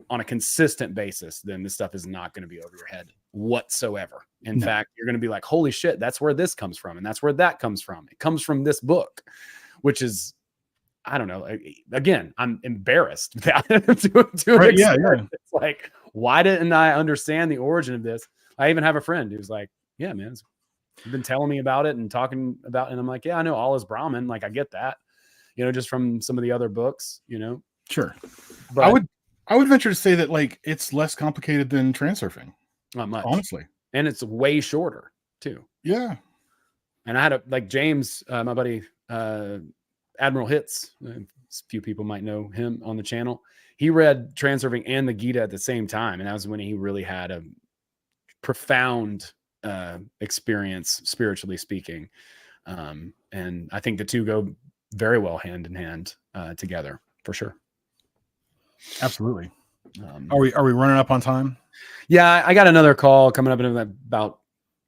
on a consistent basis, then this stuff is not going to be over your head whatsoever. In fact, you're going to be like, holy shit, that's where this comes from. And that's where that comes from. It comes from this book, which is, I don't know. Again, I'm embarrassed to an extent. Yeah. It's like, why didn't I understand the origin of this? I even have a friend who's like, yeah, man, you've been telling me about it and talking about it. And I'm like, yeah, I know all is Brahmin. Like, I get that, you know, just from some of the other books, you know? Sure. But I would venture to say that, like, it's less complicated than transurfing. Not much. Honestly. And it's way shorter too. Yeah. And I had James, my buddy, Admiral Hits, a few people might know him on the channel. He read Transurfing and the Gita at the same time. And that was when he really had a profound experience, spiritually speaking. And I think the two go very well hand in hand together, for sure. Absolutely. Are we running up on time? Yeah, I got another call coming up in about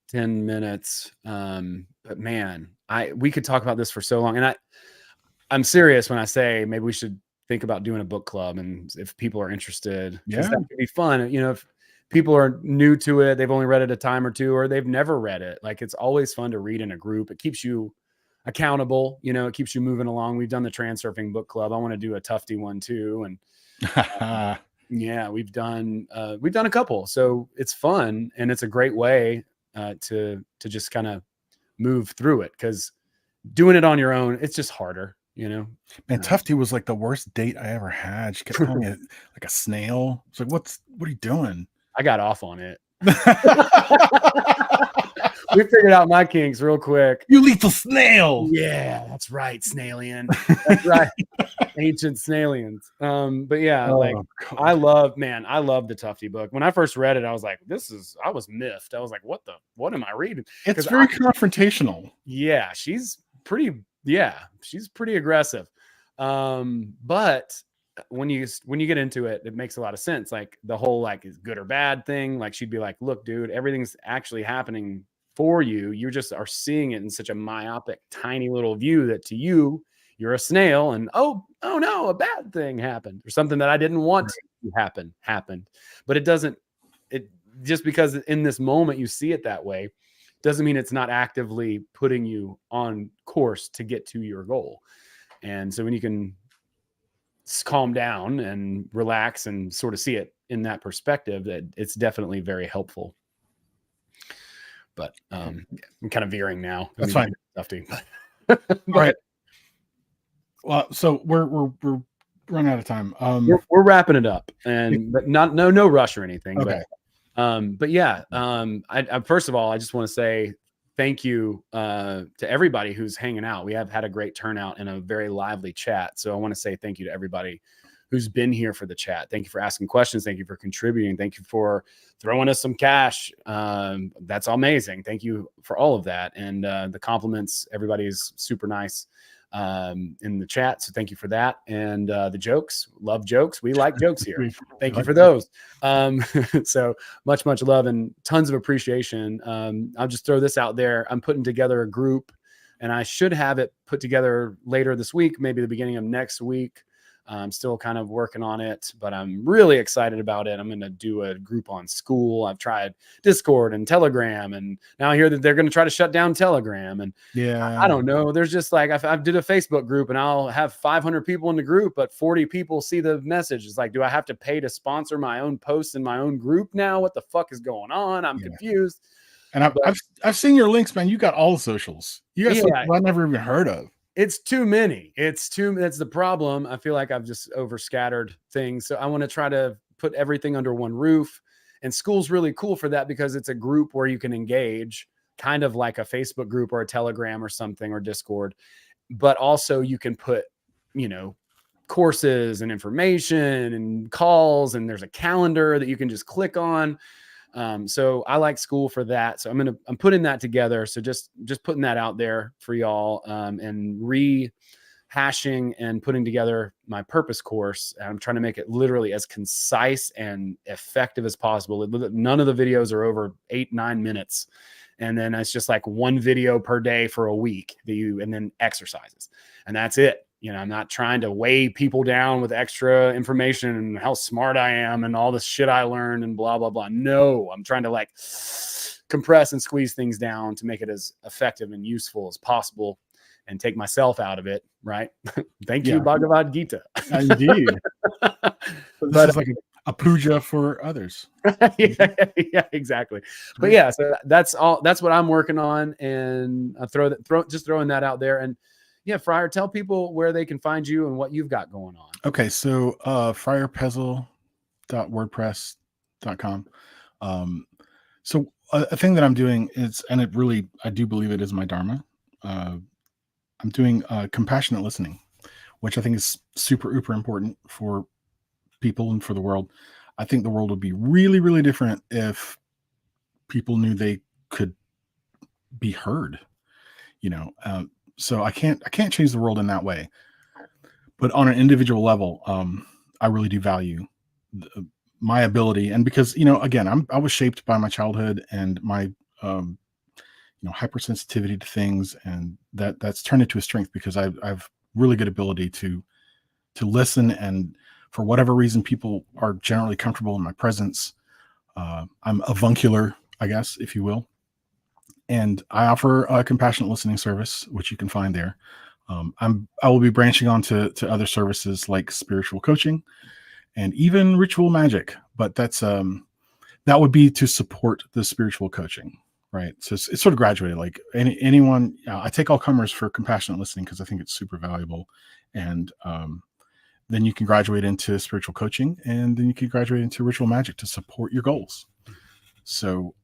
10 minutes. But man, we could talk about this for so long. And I'm serious when I say maybe we should think about doing a book club, and if people are interested, that could be fun. You know, if people are new to it, they've only read it a time or two, or they've never read it. Like, it's always fun to read in a group. It keeps you accountable. You know, it keeps you moving along. We've done the Transurfing book club. I want to do a Tufty one too. And yeah, we've done a couple. So it's fun, and it's a great way to just kind of move through it, because doing it on your own, it's just harder, you know. Man, Tufty was like the worst date I ever had. She kept calling me like a snail. It's like, what are you doing? I got off on it. We figured out my kinks real quick. You lethal snail. Yeah, that's right. Snailian. That's right. Ancient snailians. But yeah, I love the Tufty book. When I first read it, I was like, I was miffed. I was like, what am I reading? It's very confrontational. Yeah, she's pretty aggressive. But when you get into it, it makes a lot of sense. Like the whole like is good or bad thing. Like she'd be like, look, dude, everything's actually happening for you. You just are seeing it in such a myopic, tiny little view that to you, you're a snail, and oh no, a bad thing happened, or something that I didn't want to happen happened. But it doesn't. It just because in this moment you see it that way, doesn't mean it's not actively putting you on course to get to your goal. And so when you can calm down and relax and sort of see it in that perspective, that it's definitely very helpful. But I'm kind of veering now. That's fine. Stuff to, all right. Well, so we're running out of time. We're wrapping it up, and but no rush or anything. Okay. But yeah, I first of all, I just want to say thank you to everybody who's hanging out. We have had a great turnout and a very lively chat. So I want to say thank you to everybody who's been here for the chat. Thank you for asking questions. Thank you for contributing. Thank you for throwing us some cash. That's amazing. Thank you for all of that. And the compliments, everybody's super nice in the chat. So thank you for that. And the jokes, love jokes. We like jokes here. Thank you for those. So much love and tons of appreciation. I'll just throw this out there. I'm putting together a group, and I should have it put together later this week, maybe the beginning of next week. I'm still kind of working on it, but I'm really excited about it. I'm going to do a group on school. I've tried Discord and Telegram, and now I hear that they're going to try to shut down Telegram. And I don't know. There's just like, I did a Facebook group, and I'll have 500 people in the group, but 40 people see the message. It's like, do I have to pay to sponsor my own posts in my own group now? What the fuck is going on? I'm confused. And I've seen your links, man. You got all the socials. You got something I never even heard of. It's too many. That's the problem. I feel like I've just overscattered things. So I want to try to put everything under one roof. And school's really cool for that because it's a group where you can engage, kind of like a Facebook group or a Telegram or something, or Discord. But also you can put, courses and information and calls, and there's a calendar that you can just click on. So I like school for that. So I'm putting that together. So just putting that out there for y'all, and rehashing and putting together my purpose course. I'm trying to make it literally as concise and effective as possible. None of the videos are over 8-9 minutes. And then it's just like one video per day for a week and then exercises, and that's it. I'm not trying to weigh people down with extra information and how smart I am and all this shit I learned and blah, blah, blah. No, I'm trying to like compress and squeeze things down to make it as effective and useful as possible and take myself out of it. Right. Thank you, Bhagavad Gita. Indeed. This is like a puja for others. yeah, exactly. But yeah, so that's what I'm working on. And I just throwing that out there. And yeah, Friar, tell people where they can find you and what you've got going on. Okay, so friarpesel.wordpress.com. So a thing that I'm doing is, and I do believe it is my dharma. I'm doing compassionate listening, which I think is super important for people and for the world. I think the world would be really, really different if people knew they could be heard. So I can't change the world in that way, but on an individual level, I really do value my ability. And because, again, I was shaped by my childhood and my, hypersensitivity to things, and that's turned into a strength because I've really good ability to listen. And for whatever reason, people are generally comfortable in my presence. I'm avuncular, I guess, if you will. And I offer a compassionate listening service, which you can find there. I will be branching on to other services like spiritual coaching and even ritual magic, but that would be to support the spiritual coaching, right? So it's sort of graduated. Like anyone, I take all comers for compassionate listening because I think it's super valuable. And then you can graduate into spiritual coaching, and then you can graduate into ritual magic to support your goals. So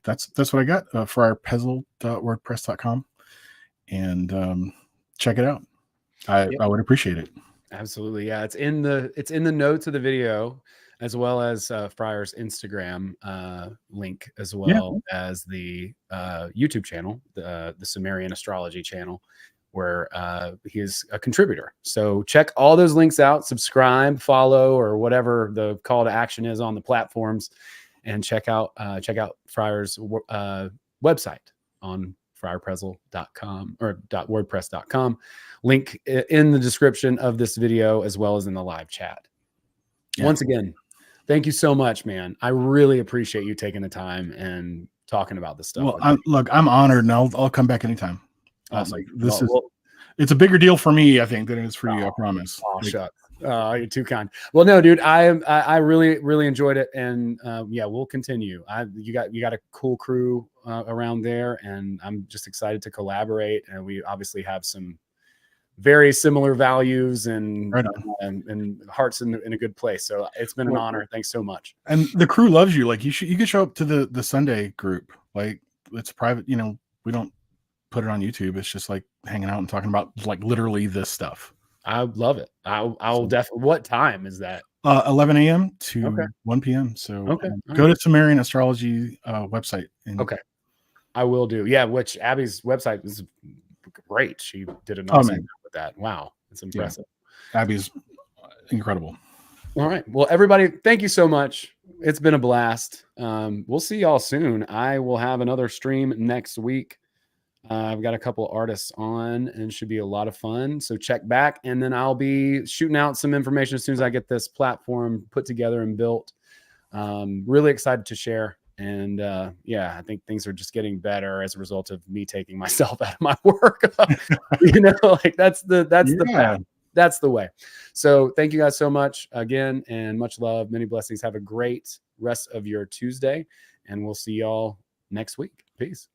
that's what I got. friarpesel.wordpress.com, and check it out. I would appreciate it. Absolutely, yeah. It's in the notes of the video, as well as Friar's Instagram link, as well as the YouTube channel, the Sumerian Astrology channel. where he is a contributor. So check all those links out, subscribe, follow, or whatever the call to action is on the platforms, and check out Friar's website on friarpesel.com or .wordpress.com. Link in the description of this video as well as in the live chat. Yeah. Once again, thank you so much, man. I really appreciate you taking the time and talking about this stuff. Well, I'm honored, and I'll come back anytime. Awesome. It's a bigger deal for me, I think, than it is for you. I promise. Oh, shucks. You're too kind. Well, no, dude, I really enjoyed it, and yeah, we'll continue. You got a cool crew around there, and I'm just excited to collaborate. And we obviously have some very similar values and hearts in a good place. So it's been an honor. Thanks so much. And the crew loves you. Like you could show up to the Sunday group. Like it's private. You know, we don't put it on YouTube. It's just like hanging out and talking about like literally this stuff. I love it. I'll definitely. What time is that? 11 a.m. to 1 p.m. So go to Sumerian Astrology website. Okay, I will do. Yeah, which Abby's website is great. She did an awesome job with that. Wow, it's impressive. Yeah. Abby's incredible. All right. Well, everybody, thank you so much. It's been a blast. We'll see y'all soon. I will have another stream next week. I've got a couple of artists on, and should be a lot of fun. So check back, and then I'll be shooting out some information as soon as I get this platform put together and built. Really excited to share. And yeah, I think things are just getting better as a result of me taking myself out of my work. You know, like that's the path. That's the way. So thank you guys so much again, and much love, many blessings. Have a great rest of your Tuesday, and we'll see y'all next week. Peace.